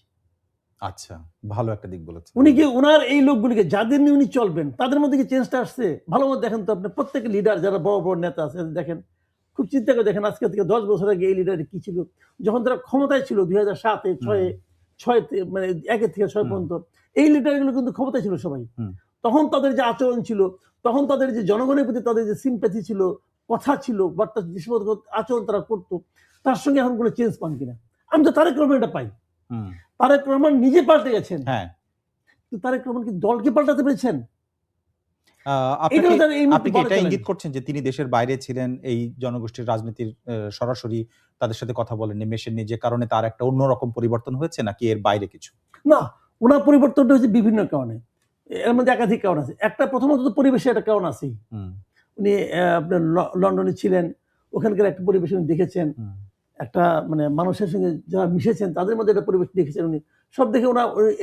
আচ্ছা, ভালো একটা দিক বলেছেন। উনি কি ওনার এই লোকগুলিকে যাদের নিয়ে উনি চলবেন তাদের মধ্যে কি চেঞ্জটা আসছে? ভালো মতো দেখেন তো আপনি, প্রত্যেক লিডার যারা বড় বড় নেতা আছে দেখেন, খুব চিন্তা করে দেখেন আজকে থেকে 10 বছর আগে এই লিডার কি ছিল, যখন তারা ক্ষমতায় ছিল 2007-এ, 6-এ, 6-তে, মানে 1 থেকে 6 হুম, পর্যন্ত এই লিডারগুলো কিন্তু ক্ষমতায় ছিল সবাই। হুম। তখন তাদের যে আচরণ ছিল, তখন তাদের যে জনগণের প্রতি তাদের যে সিম্প্যাথি ছিল, কথা ছিল, বা তার যে সমস্ত আচরণ তারা করতো, তার সঙ্গে এখন কোনো চেঞ্জ পান কিনা? আমি তো তারেক রহমান এটা পাই। হুম, তারেক রহমান নিজে পাল্টে গেছেন। হ্যাঁ। তো তারেক রহমান কি দলকে পাল্টাতে পেরেছেন? আ এটাও আপনাকে তার এই আপনি মুহূর্তে কি বড় এটা চ্যালেঞ্জ। ইঙ্গিত করছেন যে তিনি দেশের বাইরে ছিলেন, এই জনগোষ্ঠীর রাজনীতির সরাসরি তাদের সাথে কথা বলেননি, মেশেননি, যে কারণে তার একটা অন্যরকম পরিবর্তন হয়েছে, নাকি এর বাইরে কিছু? না, উনার পরিবর্তনটা হয়েছে বিভিন্ন কারণে। এর মধ্যে একাধিক কারণ আছে। একটা, প্রথমত তো পরিবেশের একটা কারণ আছেই। হুম, উনি আপনার লন্ডনে ছিলেন। ওখানকার একটা পরিবেশ উনি দেখেছেন। হুম, একটা মানে মানুষের সঙ্গে যারা মিশেছেন তাদের মধ্যে একটা পরিবেশ দেখেছেন উনি। সব দেখে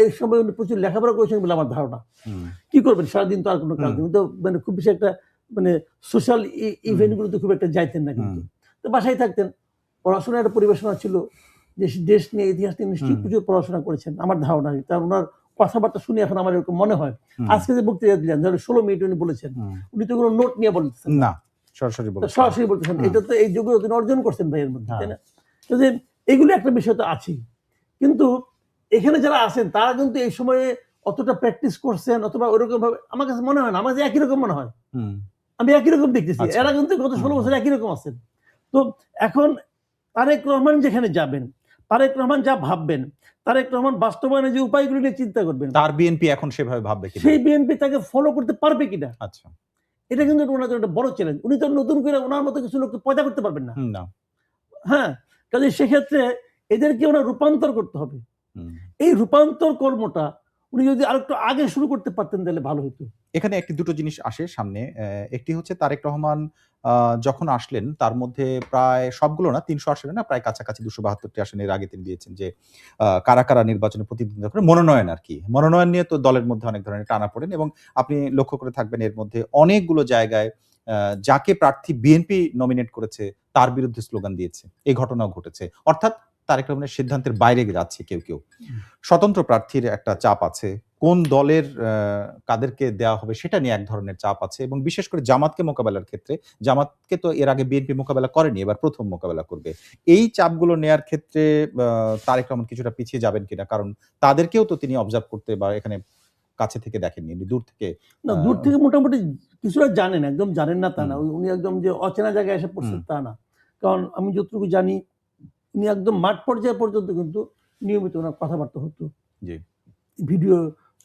এই সময় উনি প্রচুর লেখাপড়া করেছেন বলে আমার ধারণা। হুম, কি করবেন? সারাদিন তো আর কোনো কাজ হুম, নেই। উনি তো মানে খুব বেশি একটা মানে সোশ্যাল হুম, ইভেন্ট গুলোতে খুব একটা যাইতেন না হুম, কিন্তু। তো বাসায় থাকতেন। পড়াশোনার একটা পরিবেশ ওনার ছিল। দেশ নিয়ে, ইতিহাস নিয়ে নিশ্চয়ই হুম, প্রচুর পড়াশোনা করেছেন। আমার ধারণা। তার উনার কথাবার্তা শুনে এখন আমার এরকম মনে হয়। হুম, আজকে যে বক্তৃতা দিলেন, ধরেন 16 মিনিট উনি বলেছেন। হুম। উনি তো কোনো নোট নিয়ে বলতেছেন না। না, সরাসরি তো বলেছেন। সরাসরি বলতেছেন। হুম, এটা তো এই যোগ্যতা তিনি অর্জন করছেন ভাই এর মধ্যে, হ্যাঁ, তাই না? কাজেই এগুলো একটা বিষয় তো আছেই। কিন্তু এখানে যারা আছেন তারা কিন্তু এই সময়ে অতটা প্র্যাকটিস করছেন অথবা ওরকমভাবে আমার কাছে মনে হয় না। আমার কাছে একই রকম মনে হয়। হুম, আমি একই রকম দেখতেছি। আচ্ছা। এরা কিন্তু গত হুম, 16 বছর হুম, একই রকম আছেন। তো এখন তারেক রহমান যেখানে যাবেন, তারেক রহমান যা ভাববেন, তারেক রহমান বাস্তবায়নের যে উপায়গুলো নিয়ে চিন্তা করবেন, তার বিএনপি এখন সেভাবে ভাববে কিনা? সেই বিএনপি তাকে ফলো করতে পারবে কিনা? আচ্ছা। এটা কিন্তু ওনার জন্য একটা বড় চ্যালেঞ্জ। উনি তো নতুন করে ওনার মতো কিছু লোককে পয়দা করতে পারবেন না। হুম, না। হ্যাঁ? কাজেই সেক্ষেত্রে এদেরকে ওনার রূপান্তর করতে হবে। হুম। এই রূপান্তর কর্মটা উনি যদি আরেকটু আগে শুরু করতে পারতেন তাহলে ভালো হতো। এখানে একটি দুটো জিনিস আসে সামনে। একটি হচ্ছে তারেক রহমান আ যখন আসলেন তার মধ্যে প্রায় সবগুলো না, ৩০০ আসনে না, প্রায় কাছাকাছি ২৭২ টি আসন এর আগে তিনি দিয়েছেন যে কারা, কারা নির্বাচনে প্রতিদ্বন্দ্বিতা করে, মনোনয়ন আরকি। মনোনয়ন নিয়ে তো দলের মধ্যে অনেক ধরনের টানাপোড়েন, এবং আপনি লক্ষ্য করে থাকবেন এর মধ্যে অনেকগুলো জায়গায় যাকে প্রার্থী বিএনপি নমিনেট করেছে তার বিরুদ্ধে স্লোগান দিয়েছে। এই ঘটনাও ঘটেছে। অর্থাৎ তারেক রহমানের সিদ্ধান্তের বাইরে যাচ্ছে কেউ, কেউ। স্বতন্ত্র প্রার্থীর একটা চাপ আছে। কোন দলের কাদেরকে দেওয়া হবে সেটা নিয়ে এক ধরনের চাপ আছে, এবং বিশেষ করে জামাতকে মোকাবেলার ক্ষেত্রে, জামাতকে তো এর আগে বিএনপি মোকাবেলা করেনি, এবার ১ম মোকাবেলা করবে। এই চাপগুলো নেয়ার ক্ষেত্রে আ তারেক রহমান কিছুটা পিছিয়ে যাবেন কিনা? কারণ তাদেরকেও তো তিনি অবজার্ভ করতে বা এখানে কাছে থেকে দেখেননি। উনি দূর থেকে না, আ দূর থেকে মোটামুটি কিছুটা জানেন, একদম জানেন না তা না। হুম, উনি একদম যে অচেনা জায়গায় এসে হুম, পড়ছেন তা না। কারণ আমি যতটুকু জানি উনি একদম মাঠ পর্যায়ে পর্যন্ত কিন্তু নিয়মিত উনার কথাবার্তা হতো। জি, ভিডিও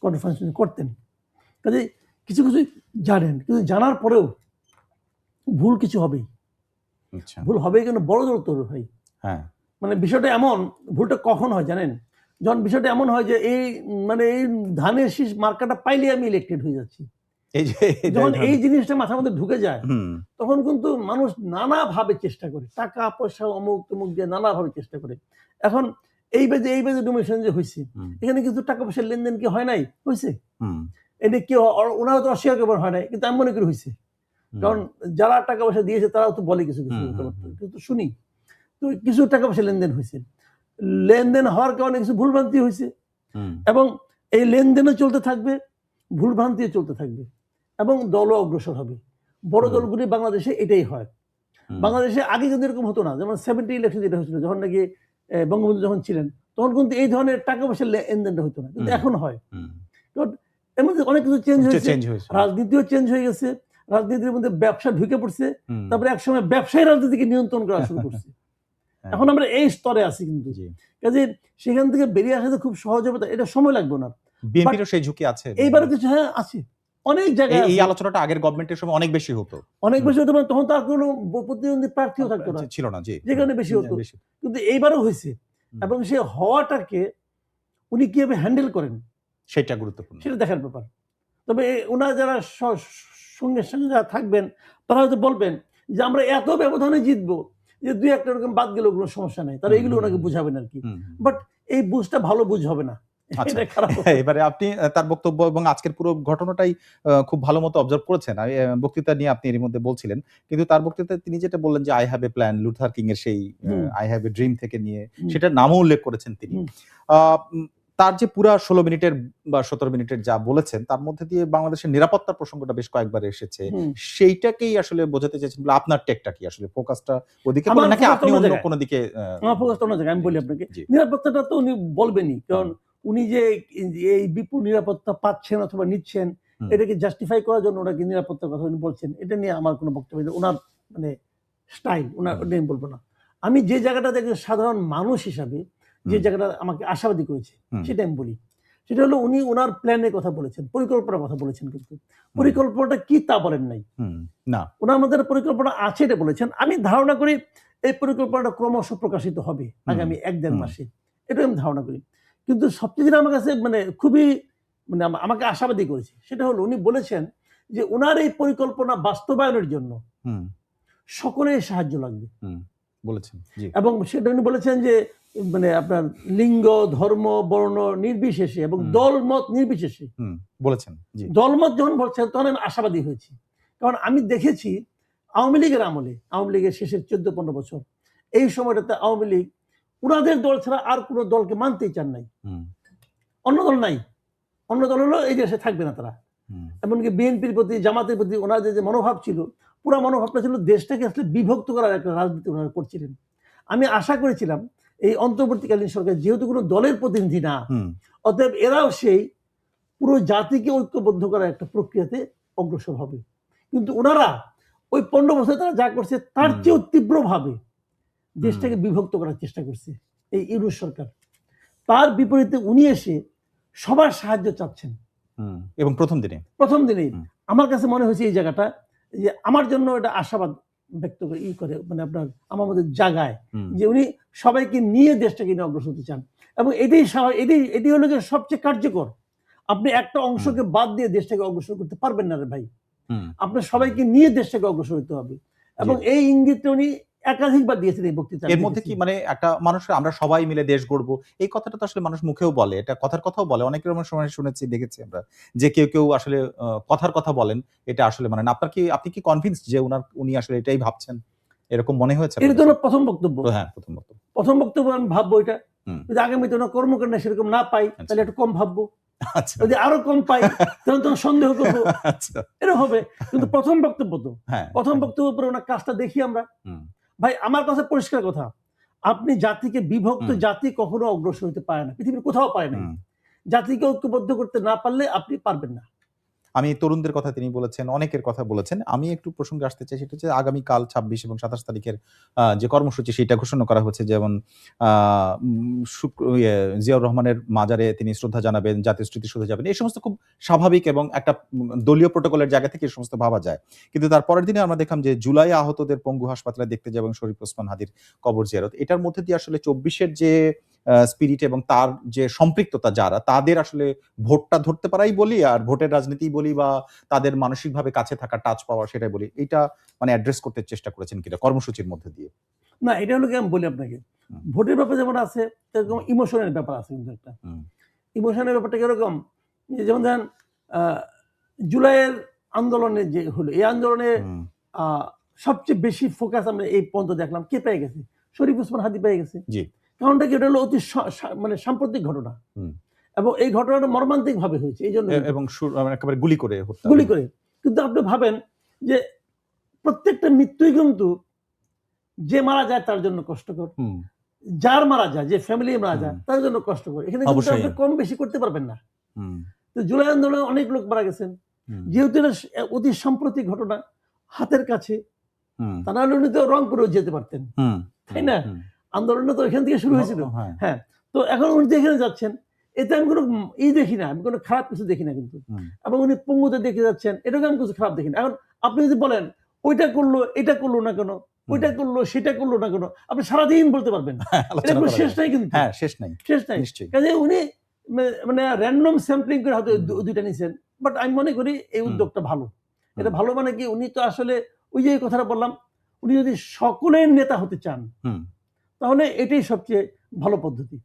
কনফারেন্স উনি করতেন। কাজেই কিছু, কিছু জানেন। কিন্তু জানার পরেও ভুল কিছু হবেই। আচ্ছা। ভুল হবেই কেন, বড় জোর তোর ভাই। হ্যাঁ, মানে বিষয়টা এমন, ভুলটা কখন হয় জানেন? যখন বিষয়টা এমন হয় যে এই মানে এই ধানের শীষ মার্কাটা পাইলেই আমি ইলেক্টেড হয়ে যাচ্ছি। এই যে এই যখন এই ধরনের জিনিসটা মাথার মধ্যে ঢুকে যায়, হুম, তখন কিন্তু মানুষ নানাভাবে চেষ্টা করে। টাকা, পয়সা, অমুক-তমুক দিয়ে নানাভাবে চেষ্টা করে। এখন এই বাজে ডোনেশন যে হইছে, হুম, এখানে কিন্তু টাকা পয়সার লেনদেন কি হয় নাই? হইছে। হুম, এটা কেউ ওনারা তো অস্বীকার করবার হয় নাই। কিন্তু আমি মনে করি হইছে। হুম, কারণ যারা টাকা পয়সা দিয়েছে তারাও তো বলে কিছু, কিছু হুম, হুম, কথাবার্তা। হুম, কিন্তু শুনি। তো কিছু টাকা পয়সা লেনদেন হইছে। লেনদেন হওয়ার কারণে কিছু ভুলভ্রান্তি হইছে। হুম, এবং এই লেনদেনও চলতে থাকবে, ভুলভ্রান্তিও চলতে থাকবে। এবং দলও অগ্রসর হবে। বড় হুম, দলগুলি বাংলাদেশে এটাই হয়। হুম, বাংলাদেশে আগে কিন্তু এরকম হতো না। যেমন 70 ইলেকশন যেটা হয়েছিল, যখন নাকি বঙ্গবন্ধু যখন ছিলেন, তখন কিন্তু এই ধরনের টাকা পয়সার লেনদেনটা হতো না। কিন্তু হুম, এখন হয়। হুম। কারণ এর মধ্যে অনেক কিছু চেঞ্জ হয়েছে। চেঞ্জ হয়েছে। রাজনীতিও চেঞ্জ হয়ে গেছে। রাজনীতির মধ্যে ব্যবসা ঢুকে পড়ছে। হুম। তারপরে একসময় ব্যবসায়ী রাজনীতিকে নিয়ন্ত্রণ করা শুরু করছে। হ্যাঁ, এখন আমরা এই স্তরে আছি কিন্তু। জি। কাজেই সেখান থেকে বেরিয়ে আসা খুব সহজ হবে, এটা সময় লাগবে না। বাট বিএনপিরও সেই ঝুঁকি আছে। এইবারও কিছু, হ্যাঁ, আছে। অনেক জায়গায় এই আছে। আলোচনাটা আগের গভর্নমেন্টের সময় অনেক বেশি হতো। অনেক হুম। বেশি হতে পারে, তখন তো আর কোনো প্রতিদ্বন্দ্বী প্রার্থীও থাকতো না। ছিল না, জি। হুম। যেখানে বেশি হতো। বেশি। কিন্তু এইবারও হইছে। হুম, এবং সে হওয়াটাকে উনি কিভাবে হ্যান্ডেল করেন, সেটা গুরুত্বপূর্ণ। সেটা দেখার ব্যাপার। তবে ওনারা যারা সঙ্গে যারা থাকবেন তারা হয়তো বলবেন যে আমরা এত ব্যবধানে জিতবো যে ২-১টা এরকম বাদ গেলেও কোনো সমস্যা নাই। তারা এগুলো ওনাকে বুঝাবেন আরকি। বাট এই বুঝটা ভালো বুঝ হবে না। আচ্ছা। এটা খারাপ। এবারে আপনি তার বক্তব্য এবং আজকের পুরো ঘটনাটাই খুব ভালো মতো অবজার্ভ করেছেন। বক্তৃতা নিয়ে আপনি এর মধ্যে বলছিলেন। কিন্তু তার বক্তৃতায় তিনি যেটা বললেন যে, "I have a plan" Luther king এর সেই "I have a dream" থেকে নিয়ে সেটার নামও উল্লেখ করেছেন তিনি। আ উম তার যে পুরা ১৬ মিনিটের বা ১৭ মিনিটের যা বলেছেন, তার মধ্যে দিয়ে বাংলাদেশের নিরাপত্তার প্রসঙ্গটা বেশ কয়েকবার এসেছে। সেইটাকেই আসলে বোঝাতে চাইছেন বলে আপনার টেকটা কি আসলে? ফোকাসটা ওদিকে আমার নাকি ফোকাসটা আপনি অন্য অন্য জায়গায়। কোন দিকে আমার ফোকাসটা অন্য জায়গায়। আমি বলি আপনাকে। জি। নিরাপত্তাটা তো উনি বলবেনই। কারণ উনি যে এই বিপুল নিরাপত্তা পাচ্ছেন অথবা নিচ্ছেন, এটাকে জাস্টিফাই করার জন্য ওনাকে নিরাপত্তার কথা উনি বলছেন। এটা নিয়ে আমার কোনো বক্তব্য নেই। ওনার মানে স্টাইল, ওটা আমি বলব না। আমি যে জায়গাটাতে একজন সাধারণ মানুষ হিসাবে যে জায়গাটা আমাকে আশাবাদী করেছে, সেটা আমি বলি। সেটা হলো উনি ওনার প্ল্যানের কথা বলেছেন, পরিকল্পনার কথা বলেছেন কিন্তু। পরিকল্পনাটা কি তা বলেন নাই। না। ওনার মধ্যে একটা পরিকল্পনা আছে এটা বলেছেন। আমি ধারণা করি এই পরিকল্পনাটা ক্রমশ প্রকাশিত হবে আগামী ১-১.৫ মাসে। এটা আমি ধারণা করি। কিন্তু সবচেয়ে যেটা আমার কাছে খুবই আমাকে আশাবাদী করেছে সেটা হলো উনি বলেছেন যে উনার এই পরিকল্পনা বাস্তবায়নের জন্য সকলের সাহায্য লাগবে। বলেছেন। জি। এবং সেটা উনি বলেছেন যে আপনার লিঙ্গ, ধর্ম, বর্ণ নির্বিশেষে এবং দলমত নির্বিশেষে বলেছেন। জি। দলমত যখন বলছেন তখন আমি আশাবাদী হয়েছি। কারণ আমি দেখেছি আওয়ামী লীগের আমলে, আওয়ামী লীগের শেষের ১৪-১৫ বছর এই সময়টাতে আওয়ামী লীগ উনাদের দল ছাড়া আর কোনো দলকে মানতেই চান নাই। অন্য দল নাই। অন্য দল হলো এই দেশে থাকবে না তারা। এমনকি বিএনপির প্রতি, জামাতের প্রতি ওনাদের যে মনোভাব ছিল, পুরো মনোভাবটা ছিল দেশটাকে আসলে বিভক্ত করার একটা রাজনীতি ওনারা করছিলেন। আমি আশা করেছিলাম এই অন্তর্বর্তীকালীন সরকার যেহেতু কোনো দলের প্রতিনিধি না, অতএব এরাও সেই পুরো জাতিকে ঐক্যবদ্ধ করার একটা প্রক্রিয়াতে অগ্রসর হবে। কিন্তু ওনারা ওই ১৫ বছরে তারা যা করছে তার চেয়েও তীব্রভাবে দেশটাকে বিভক্ত করার চেষ্টা করছে এই ইউনূস সরকার। তার বিপরীতে উনি এসে সবার সাহায্য চাচ্ছেন। এবং প্রথম দিনেই আমার কাছে মনে হয়েছে এই জায়গাটা যে আমার জন্য এটা আশাবাদ ব্যক্ত করে আপনার আমার মধ্যে জাগায় যে উনি সবাইকে নিয়ে দেশটাকে নিয়ে অগ্রসর হতে চান এবং এটি হলো যে সবচেয়ে কার্যকর। আপনি একটা অংশকে বাদ দিয়ে দেশটাকে অগ্রসর করতে পারবেন না রে ভাই। আপনার সবাইকে নিয়ে দেশটাকে অগ্রসর হতে হবে এবং এই ইঙ্গিতটা উনি একাধিকবার দিয়েছেন এই বক্তৃতায়। এর মধ্যে কি একটা মানুষের আমরা সবাই মিলে দেশ গড়বো এই কথাটা তো আসলে মানুষ মুখেও বলে, এটা কথার কথাও বলে, অনেকের সময় শুনেছি, দেখেছি আমরা যে কেউ আসলে কথার কথা বলেন, এটা আসলে মানে আপনি কি কনভিন্সড যে উনি আসলে এটাই ভাবছেন, এরকম মনে হয়েছে? এটা তো প্রথম বক্তব্য। হ্যাঁ, প্রথম বক্তব্য আমি ভাববো এটা যদি আগামীতে ওনার কর্মকাণ্ড সেরকম না পাই তাহলে একটু কম ভাববো। আচ্ছা, যদি আরো কম পাই তখন সন্দেহ করবো। আচ্ছা, এটা হবে। কিন্তু প্রথম বক্তব্য তো প্রথম বক্তব্যের পরে ওনার কাজটা দেখি আমরা। ভাই আমার কাছে পরিষ্কার কথা, আপনি জাতিকে বিভক্ত জাতি কখনো অগ্রসর হতে পারে না, পৃথিবীর কোথাও পারে না। জাতিকে ঐক্যবদ্ধ করতে না পারলে আপনি পারবেন না। আমি তরুণদের কথা তিনি বলেছেন, অনেকের কথা বলেছেন। আমি একটু প্রসঙ্গে আসতে চাই, সেটা হচ্ছে আগামীকাল ২৬ এবং ২৭ তারিখের যে কর্মসূচি সেটা ঘোষণা করা হচ্ছে। যেমন জিয়াউর রহমানের মাজারে তিনি শ্রদ্ধা জানাবেন, জাতীয় স্মৃতিসৌধে যাবেন। এই সমস্ত খুব স্বাভাবিক এবং একটা দলীয় প্রটোকলের জায়গা থেকে এই সমস্ত ভাবা যায়। কিন্তু তার পরের দিনে আমরা দেখলাম যে জুলাই আহতদের পঙ্গু হাসপাতালে দেখতে যাবেন, শরীফ ওসমান হাদির কবর জিয়ারত। এটার মধ্যে দিয়ে আসলে ২৪ এর যে স্পিরিট এবং তার যে সম্পৃক্ততা যারা, তাদের আসলে ভোটটা ধরতে পারাই বলি, আর ভোটের রাজনীতিই বলি, বা তাদের মানসিকভাবে কাছে থাকা, টাচ পাওয়া, সেটাই বলি। এইটা অ্যাড্রেস করতে চেষ্টা করেছেন কিনা কর্মসূচির মধ্যে দিয়ে? না, এটা হলো কি আমি বলি আপনাকে, ভোটের ব্যাপারে যেমন আছে এরকম ইমোশনের ব্যাপার আছে কিন্তু একটা। ইমোশনের ব্যাপারটা কিরকম, যেমন ধরেন জুলাইয়ের আন্দোলনে যে হলো, এই আন্দোলনে সবচেয়ে বেশি ফোকাস আমরা এই পর্যন্ত দেখলাম কে পেয়ে গেছে, শরীফ ওসমান হাদি পেয়ে গেছে। কারণটা কি, এটা হলো অতি সাম্প্রতিক ঘটনা এবং এই ঘটনাটা মর্মান্তিক ভাবে হয়েছে, এই জন্য এবং একেবারে গুলি করে। কিন্তু আপনি ভাবেন যে প্রত্যেকটা মৃত্যুই কিন্তু যে মারা যায় তার জন্য কষ্টকর, যার মারা যায়, যে ফ্যামিলি মারা যায় তার জন্য কষ্টকর। এখানে কিন্তু আপনি কম বেশি করতে পারবেন না। তো জুলাই আন্দোলনে অনেক লোক মারা গেছেন, যেহেতু এটা অতি সাম্প্রতিক ঘটনা হাতের কাছে, তা নাহলে উনি তো রংপুরেও যেতে পারতেন, তাই না? আন্দোলনটা তো এখান থেকে শুরু হয়েছিল। হ্যাঁ, তো এখন উনি তো এখানে যাচ্ছেন, এতে আমি কোনো দেখি না, আমি কোনো খারাপ কিছু দেখি না কিন্তু। এবং উনি পঙ্গুতে দেখে যাচ্ছেন, এটাকে আমি কিছু খারাপ দেখি না। এখন আপনি যদি বলেন ওইটা করলো, এটা করলো না কেন, ওইটা করলো, সেটা করলো না কেন, আপনি সারাদিন বলতে পারবেন, এটা কোনো শেষ নাই কিন্তু। শেষ নাই। কাজে উনি মানে র্যান্ডম স্যাম্পলিং করে হয়তো দুইটা নিছেন, বাট আমি মনে করি এই উদ্যোগটা ভালো। এটা ভালো মানে কি, উনি তো আসলে ওই যে কথাটা বললাম, উনি যদি সকলের নেতা হতে চান তাহলে এটাই সবচেয়ে ভালো পদ্ধতি।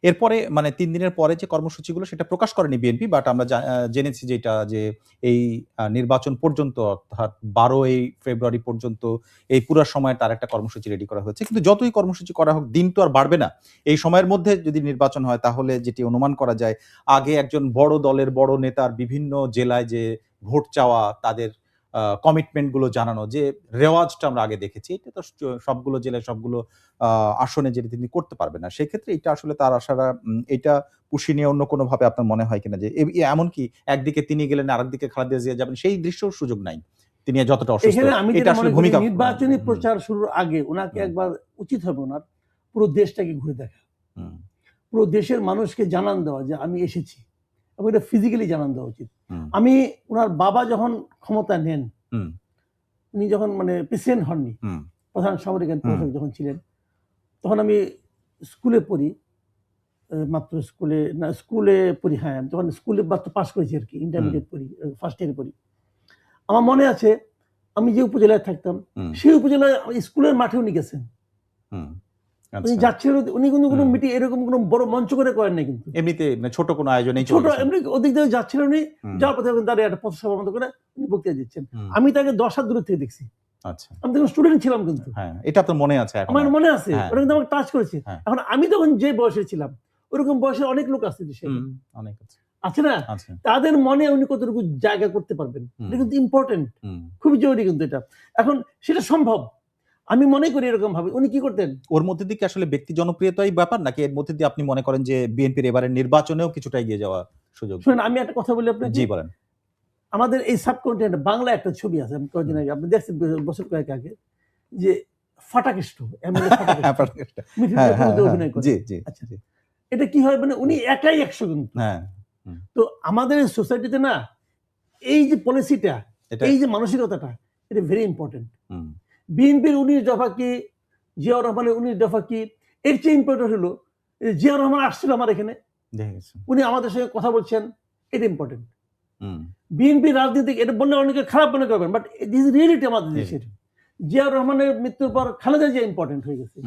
এরপরে মানে ৩ দিনের পরে যে কর্মসূচিগুলো সেটা প্রকাশ করেনি বিএনপি, বাট আমরা জেনেছি যেটা যে এই নির্বাচন পর্যন্ত অর্থাৎ ১২ই ফেব্রুয়ারি পর্যন্ত এই পুরা সময় তার একটা কর্মসূচি রেডি করা হয়েছে। কিন্তু যতই কর্মসূচি করা হোক দিন তো আর বাড়বে না। এই সময়ের মধ্যে যদি নির্বাচন হয় তাহলে যেটি অনুমান করা যায়, আগে একজন বড় দলের বড় নেতার বিভিন্ন জেলায় যে ভোট চাওয়া, তাদের কমিটমেন্ট গুলো জানানো, যে রেওয়াজটা আমরা আগে দেখেছি, এটা তো সবগুলো জেলায় সবগুলো আসনে যেটা তিনি করতে পারবেন না। সেক্ষেত্রে এটা আসলে তার আশারা এটা পুষিয়ে নিয়ে অন্য কোনোভাবে আপনার মনে হয় কিনা যে এমনকি একদিকে তিনি গেলেন আরেকদিকে খালেদা জিয়া যাবেন, সেই দৃশ্যের সুযোগ নাই। তিনি যতটা অসুস্থ। এখানে আমি এটা যেটা আসলে মনে করি, ভূমিকা নির্বাচনী প্রচার শুরুর আগে উনাকে একবার উচিত হবে ওনার পুরো দেশটাকে ঘুরে দেখা, পুরো দেশের মানুষকে জানান দেওয়া যে আমি এসেছি, এবং এটা ফিজিক্যালি জানান দেওয়া উচিত। আমি ওনার বাবা যখন ক্ষমতা নেন, উনি যখন মানে প্রেসিডেন্ট হননি, প্রধান সামরিক প্রশাসক যখন ছিলেন, তখন আমি স্কুলে পড়ি, মাত্র স্কুলে পড়ি, হ্যাঁ তখন স্কুলে মাত্র পাস করেছি আর কি, ইন্টারমিডিয়েট পড়ি, ফার্স্ট ইয়ারে পড়ি। আমার মনে আছে আমি যে উপজেলায় থাকতাম সেই উপজেলায় স্কুলের মাঠে উনি গেছেন, উনি যাচ্ছিলেন। উনি কিন্তু কোনো মিটিং এরকম কোনো বড় মঞ্চ করে করেন নাই, কিন্তু এমনিতে ছোট কোনো আয়োজনেই ছোট এমনি ওদিক দিয়ে যাচ্ছিলেন উনি, যাওয়ার পথে দাঁড়িয়ে একটা পথসভার মতো করে উনি বক্তৃতা দিচ্ছেন। আমি তাকে 10 হাত দূর থেকে দেখছি। আচ্ছা, আমি তখন স্টুডেন্ট ছিলাম, কিন্তু হ্যাঁ এটা আপনার মনে আছে? আমার মনে আছে, ওরা কিন্তু আমাকে টাচ করেছে। এখন আমি তখন যে বয়সে ছিলাম, ওরকম বয়সের অনেক লোক আছে দেশে, অনেক আছে না? তাদের মনে উনি কতটুকু জায়গা করতে পারবেন, এটা কিন্তু ইম্পর্টেন্ট, খুবই জরুরি কিন্তু এটা। এখন সেটা সম্ভব, আমি মনে করি এরকম ভাবে। উনি কি করতেন? ওর মধ্যে দিয়ে কি আসলে ব্যক্তি জনপ্রিয়তাই ব্যাপার, নাকি এর মধ্যে দিয়ে আপনি মনে করেন যে বিএনপির এবারে নির্বাচনেও কিছুটা এগিয়ে যাওয়া সুযোগ? শুনুন, আমি একটা কথা বলি আপনাকে। জি বলেন। আমাদের এই সাবকন্টিনেন্ট বাংলা একটা ছবি আছে, আমি কয়েকদিন আগে, আপনি দেখছেন বছর কয়েক আগে, যে ফাটাকেষ্ট অভিনয় করে। আচ্ছা, এটা কি হয় মানে উনি একাই 100 কিন্তু। তো আমাদের সোসাইটিতে না, এই যে পলিসিটা, এই যে মানসিকতাটা, এটা ভেরি ইম্পর্টেন্ট। বিএনপির 19 দফা কি, জিয়াউর রহমানের 19 দফা কি, এর চেয়ে ইম্পর্টেন্ট হলো জিয়াউর রহমান আসছিল আমার এখানে, উনি আমাদের সঙ্গে কথা বলছেন, এটা ইম্পর্টেন্ট। বিএনপি রাজনীতি, এটা বললে অনেকে খারাপ মনে করবেন, বাট দিস ইজ রিয়েলিটি আমাদের দেশের। জিয়াউর রহমানের মৃত্যুর পর খালেদা জিয়া ইম্পর্টেন্ট হয়ে গেছে,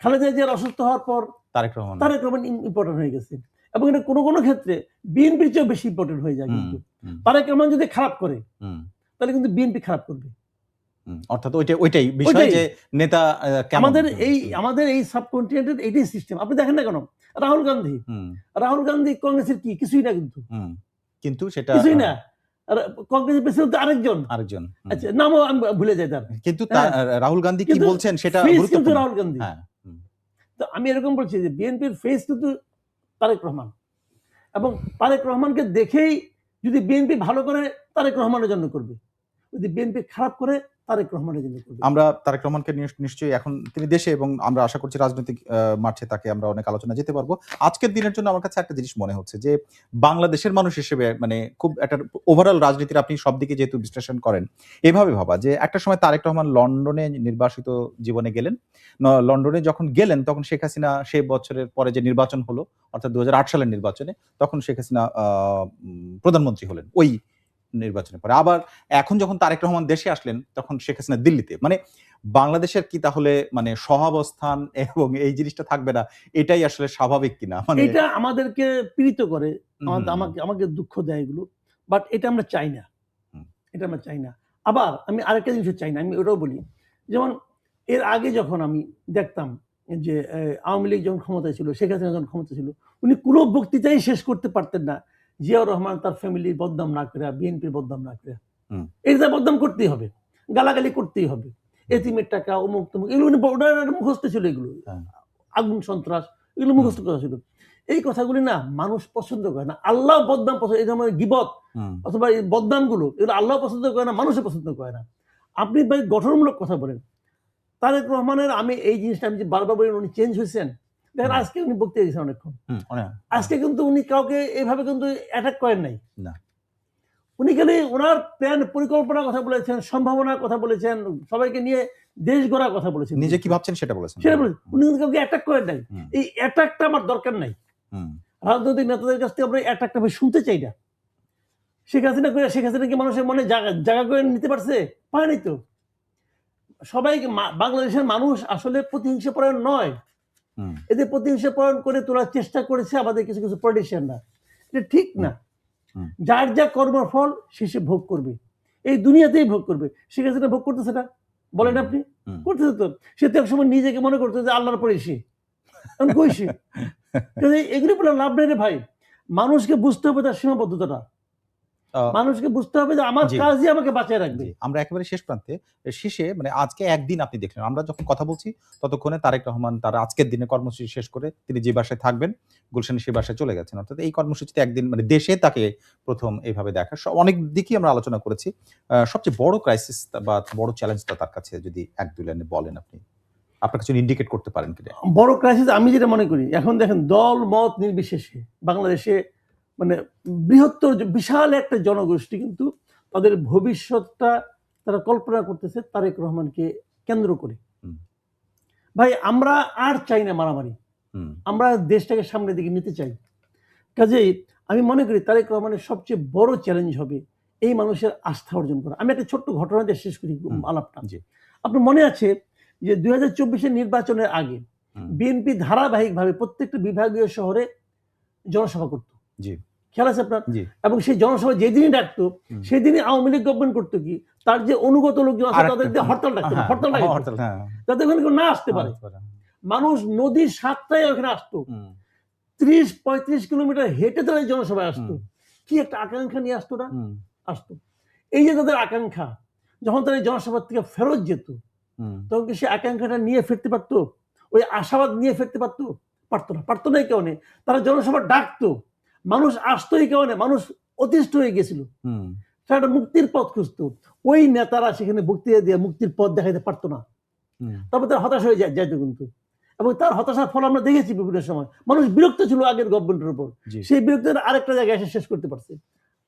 খালেদা জিয়ার অসুস্থ হওয়ার পর তারেক রহমান ইম্পর্টেন্ট হয়ে গেছে, এবং এটা কোনো কোনো ক্ষেত্রে বিএনপির চেয়েও বেশি ইম্পর্টেন্ট হয়ে যায়। কিন্তু তারেক রহমান যদি খারাপ করে তাহলে কিন্তু বিএনপি খারাপ করবে। অর্থাৎ ওইটাই বিষয় যে নেতা আমাদের এই সাবকন্টিনেন্টের এইটাই সিস্টেম। আপনি দেখেন না কেন, রাহুল গান্ধী কংগ্রেসের কিছুই না, কিন্তু সেটা কিছুই না, কংগ্রেসের প্রেসিডেন্ট আরেকজন। আচ্ছা, নামও আমি ভুলে যাই তার, কিন্তু রাহুল গান্ধী কি বলছেন সেটা গুরুত্বপূর্ণ। রাহুল গান্ধী, তো আমি এরকম বলছি যে বিএনপির ফেস কিন্তু তারেক রহমান, এবং তারেক রহমানকে দেখেই যদি বিএনপি ভালো করে তারেক রহমানের জন্য করবে, যদি বিএনপি খারাপ করে তারেক রহমানের জন্য করবে। আমরা তারেক রহমানকে নিশ্চয়ই, এখন তিনি দেশে, এবং আমরা আশা করছি রাজনৈতিক মাঠে তাকে আমরা অনেক আলোচনা যেতে পারবো। আজকের দিনের জন্য আমার কাছে একটা জিনিস মনে হচ্ছে যে বাংলাদেশের মানুষ হিসেবে মানে খুব একটা ওভারঅল রাজনীতির আপনি সব দিকে যেহেতু বিশ্লেষণ করেন, এভাবে ভাবা যে একটা সময় তারেক রহমান লন্ডনে নির্বাসিত জীবনে গেলেন, লন্ডনে যখন গেলেন তখন শেখ হাসিনা সেই বছরের পরে যে নির্বাচন হলো, অর্থাৎ 2008 সালের নির্বাচনে, তখন শেখ হাসিনা প্রধানমন্ত্রী হলেন ওই নির্বাচনের পরে। আবার এখন যখন তারেক রহমান দেশে আসলেন তখন শেখ হাসিনা দিল্লিতে। মানে বাংলাদেশের কি তাহলে মানে সহাবস্থান এবং এই জিনিসটা থাকবে না, এটাই আসলে স্বাভাবিক কিনা? মানে এটা আমাদেরকে পীড়িত করে, আমাকে দুঃখ দেয় এগুলো, বাট এটা আমরা চাই না, এটা আমরা চাই না। আবার আমি আরেকটা জিনিস চাই না, আমি ওটাও বলি, যেমন এর আগে যখন আমি দেখতাম যে আওয়ামী লীগ যখন ক্ষমতায় ছিল, শেখ হাসিনা যখন ক্ষমতা ছিল, উনি কোনো বক্তৃতাই শেষ করতে পারতেন না জিয়াউর রহমান তার ফ্যামিলির বদনাম না করে, বিএনপির বদনাম না করে। এটা বদনাম করতেই হবে, গালাগালি করতেই হবে, এতিমের টাকা, অমুক তমুক, এগুলো মুখস্থ ছিল, এগুলো আগুন সন্ত্রাস, এগুলো মুখস্থ করা ছিল। এই কথাগুলি না মানুষ পছন্দ করে না, আল্লাহ বদনাম পছন্দ, এই ধরনের গিবত অথবা এই বদনাম গুলো, এগুলো আল্লাহ পছন্দ করে না, মানুষও পছন্দ করে না। আপনি ভাই গঠনমূলক কথা বলেন। তারেক রহমানের আমি এই জিনিসটা আমি যে বারবার বলি, উনি চেঞ্জ হয়েছেন। দেখেন আজকে উনি বক্তৃতা দিয়েছেন অনেকক্ষণ, আজকে কিন্তু উনি কাউকে এভাবে কিন্তু অ্যাটাক করেন নাই। উনি খালি ওনার প্ল্যান, পরিকল্পনার কথা বলেছেন, সম্ভাবনার কথা বলেছেন, সবাইকে নিয়ে দেশ গড়ার কথা বলেছেন, নিজে কি ভাবছেন সেটা বলেছেন, সেটা বলেছেন। উনি কাউকে অ্যাটাক করেন নাই। এই অ্যাটাকটা আমার দরকার নাই। রাজনৈতিক নেতাদের কাছ থেকে আমরা একটা ভাবে শুনতে চাই না। শেখ হাসিনা কি মানুষের মনে জায়গা করে নিতে পারছে? পারেনি তো। সবাইকে বাংলাদেশের মানুষ আসলে প্রতিহিংসাপরায়ণ নয়। এদের প্রতিহিংসাপরায়ণ করে তোলার চেষ্টা করেছে আমাদের কিছু কিছু পলিটিশিয়ানরা। এটা ঠিক না। যার যা কর্মফল শেষে ভোগ করবে, এই দুনিয়াতেই ভোগ করবে। শেখ হাসিনা ভোগ করতেছে না, বলেন আপনি? করতেছে তো। সে তো একসময় নিজেকে মনে করতো যে আল্লাহর পরে সে, এখন কই সে? এগুলো বলে লাভ নেই রে ভাই। মানুষকে বুঝতে হবে তার সীমাবদ্ধতাটা। মানুষকে বুঝতে হবে যে আমার কাজই আমাকে বাঁচিয়ে রাখবে। আমরা একেবারে শেষ প্রান্তে, শেষে মানে আজকে একদিন আপনি দেখলেন, আমরা যখন কথা বলছি ততক্ষণে তারেক রহমান তার আজকের দিনে কর্মসূচি শেষ করে তিনি যে বাসায় থাকবেন গুলশানে সেই বাসায় চলে গেছেন। অর্থাৎ এই কর্মসূচিতে একদিন মানে দেশে তাকে প্রথম এইভাবে দেখা, অনেক দিকই আমরা আলোচনা করেছি। সবচেয়ে বড় ক্রাইসিস বা বড় চ্যালেঞ্জটা তার কাছে যদি এক দুই লাইনে বলেন, আপনি আপনার কাছে ইন্ডিকেট করতে পারেন কিনা? বড় ক্রাইসিস আমি যেটা মনে করি, এখন দেখেন দল মত নির্বিশেষে বাংলাদেশে মানে বৃহত্তর বিশাল একটা জনগোষ্ঠী কিন্তু তাদের ভবিষ্যৎটা তারা কল্পনা করতেছে তারেক রহমানকে কেন্দ্র করে। ভাই আমরা আর চাই না মারামারি, আমরা দেশটাকে সামনের দিকে নিতে চাই। কাজেই আমি মনে করি তারেক রহমানের সবচেয়ে বড় চ্যালেঞ্জ হবে এই মানুষের আস্থা অর্জন করা। আমি একটা ছোট্ট ঘটনা দিয়ে শেষ করি আলাপটা। আপনার মনে আছে যে 2024-এর নির্বাচনের আগে বিএনপি ধারাবাহিকভাবে প্রত্যেকটা বিভাগীয় শহরে জনসভা করত। খেয়াল আছে আপনার? এবং সেই জনসভা যেদিনই ডাকতো সেদিনই আওয়ামী লীগ গভর্নমেন্ট করতো কি, তার যে অনুগত লোকজন আছে তাদের দিয়ে হরতাল ডাকতো, যাতে ওখানে কেউ না আসতে পারে। মানুষ নদীর সাতটায় ওখানে আসতো, 30-35 কিলোমিটার হেঁটে তারা জনসভায় আসতো। কি একটা আকাঙ্ক্ষা নিয়ে আসতো না? আসতো। এই যে তাদের আকাঙ্ক্ষা, যখন তারা জনসভা থেকে ফেরত যেত তখন কি সে আকাঙ্ক্ষাটা নিয়ে ফিরতে পারতো? ওই আশাবাদ নিয়ে ফিরতে পারতো? পারতো না। পারতো না এই কারণে তারা জনসভা ডাকতো, মানুষ আসতো এই কারণে, মানুষ অতিষ্ঠ হয়ে গেছিল, তারা একটা মুক্তির পথ খুঁজতো। ওই নেতারা সেখানে বক্তৃতা দিয়ে মুক্তির পথ দেখাইতে পারতো না, তারপর তারা হতাশ হয়ে যাইতো কিন্তু। এবং তার হতাশার ফল আমরা দেখেছি বিভিন্ন সময়। মানুষ বিরক্ত ছিল আগের গভর্নমেন্টের উপর, সেই বিরক্তির আরেকটা জায়গায় এসে শেষ করতে পারছে।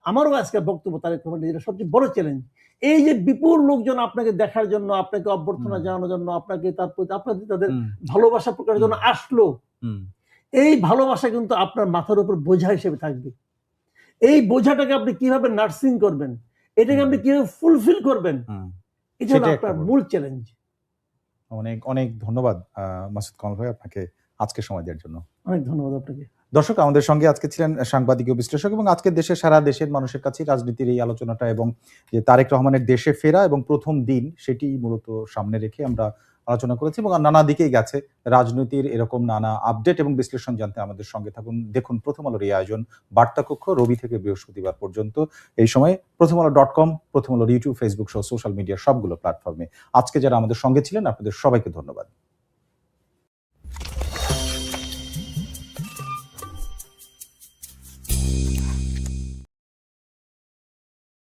আমারও আজকে বক্তব্য তারেক রহমানের যেটা সবচেয়ে বড় চ্যালেঞ্জ, এই যে বিপুল লোকজন আপনাকে দেখার জন্য, আপনাকে অভ্যর্থনা জানানোর জন্য, আপনাকে তার প্রতি আপনাদের তাদের ভালোবাসা প্রকাশের জন্য আসলো, এই ভালোবাসা কিন্তু আপনার মাথার উপর বোঝা হিসেবে থাকবে। এই বোঝাটাকে আপনি কিভাবে নার্সিং করবেন, এটাকে আপনি কিভাবে ফুলফিল করবেন, এটা হলো আপনার মূল চ্যালেঞ্জ। অনেক অনেক ধন্যবাদ মাসুদ কামাল ভাই আপনাকে আজকে সময় দেওয়ার জন্য। অনেক ধন্যবাদ আপনাকে। দর্শক, আমাদের সঙ্গে আজকে ছিলেন সাংবাদিক ও বিশ্লেষক এবং আজকে দেশে সারা দেশের মানুষের কাছে রাজনীতির এই আলোচনাটা এবং যে তারেক রহমানের দেশে ফেরা এবং প্রথম দিন সেটি মূলত সামনে রেখে আমরা আলোচনা করেছি এবং নানা দিকেই গেছে রাজনীতির এরকম নানা আপডেট এবং বিশ্লেষণ জানতে আমাদের সঙ্গে থাকুন। দেখুন প্রথম আলোর এই আয়োজন বার্তা কক্ষ রবি থেকে বৃহস্পতিবার পর্যন্ত এই সময় prothomalo.com, প্রথম আলোর ইউটিউব, ফেসবুক সহ সোশ্যাল মিডিয়ার সবগুলো প্ল্যাটফর্মে। আজকে যারা আমাদের সঙ্গে ছিলেন আপনাদের সবাইকে ধন্যবাদ।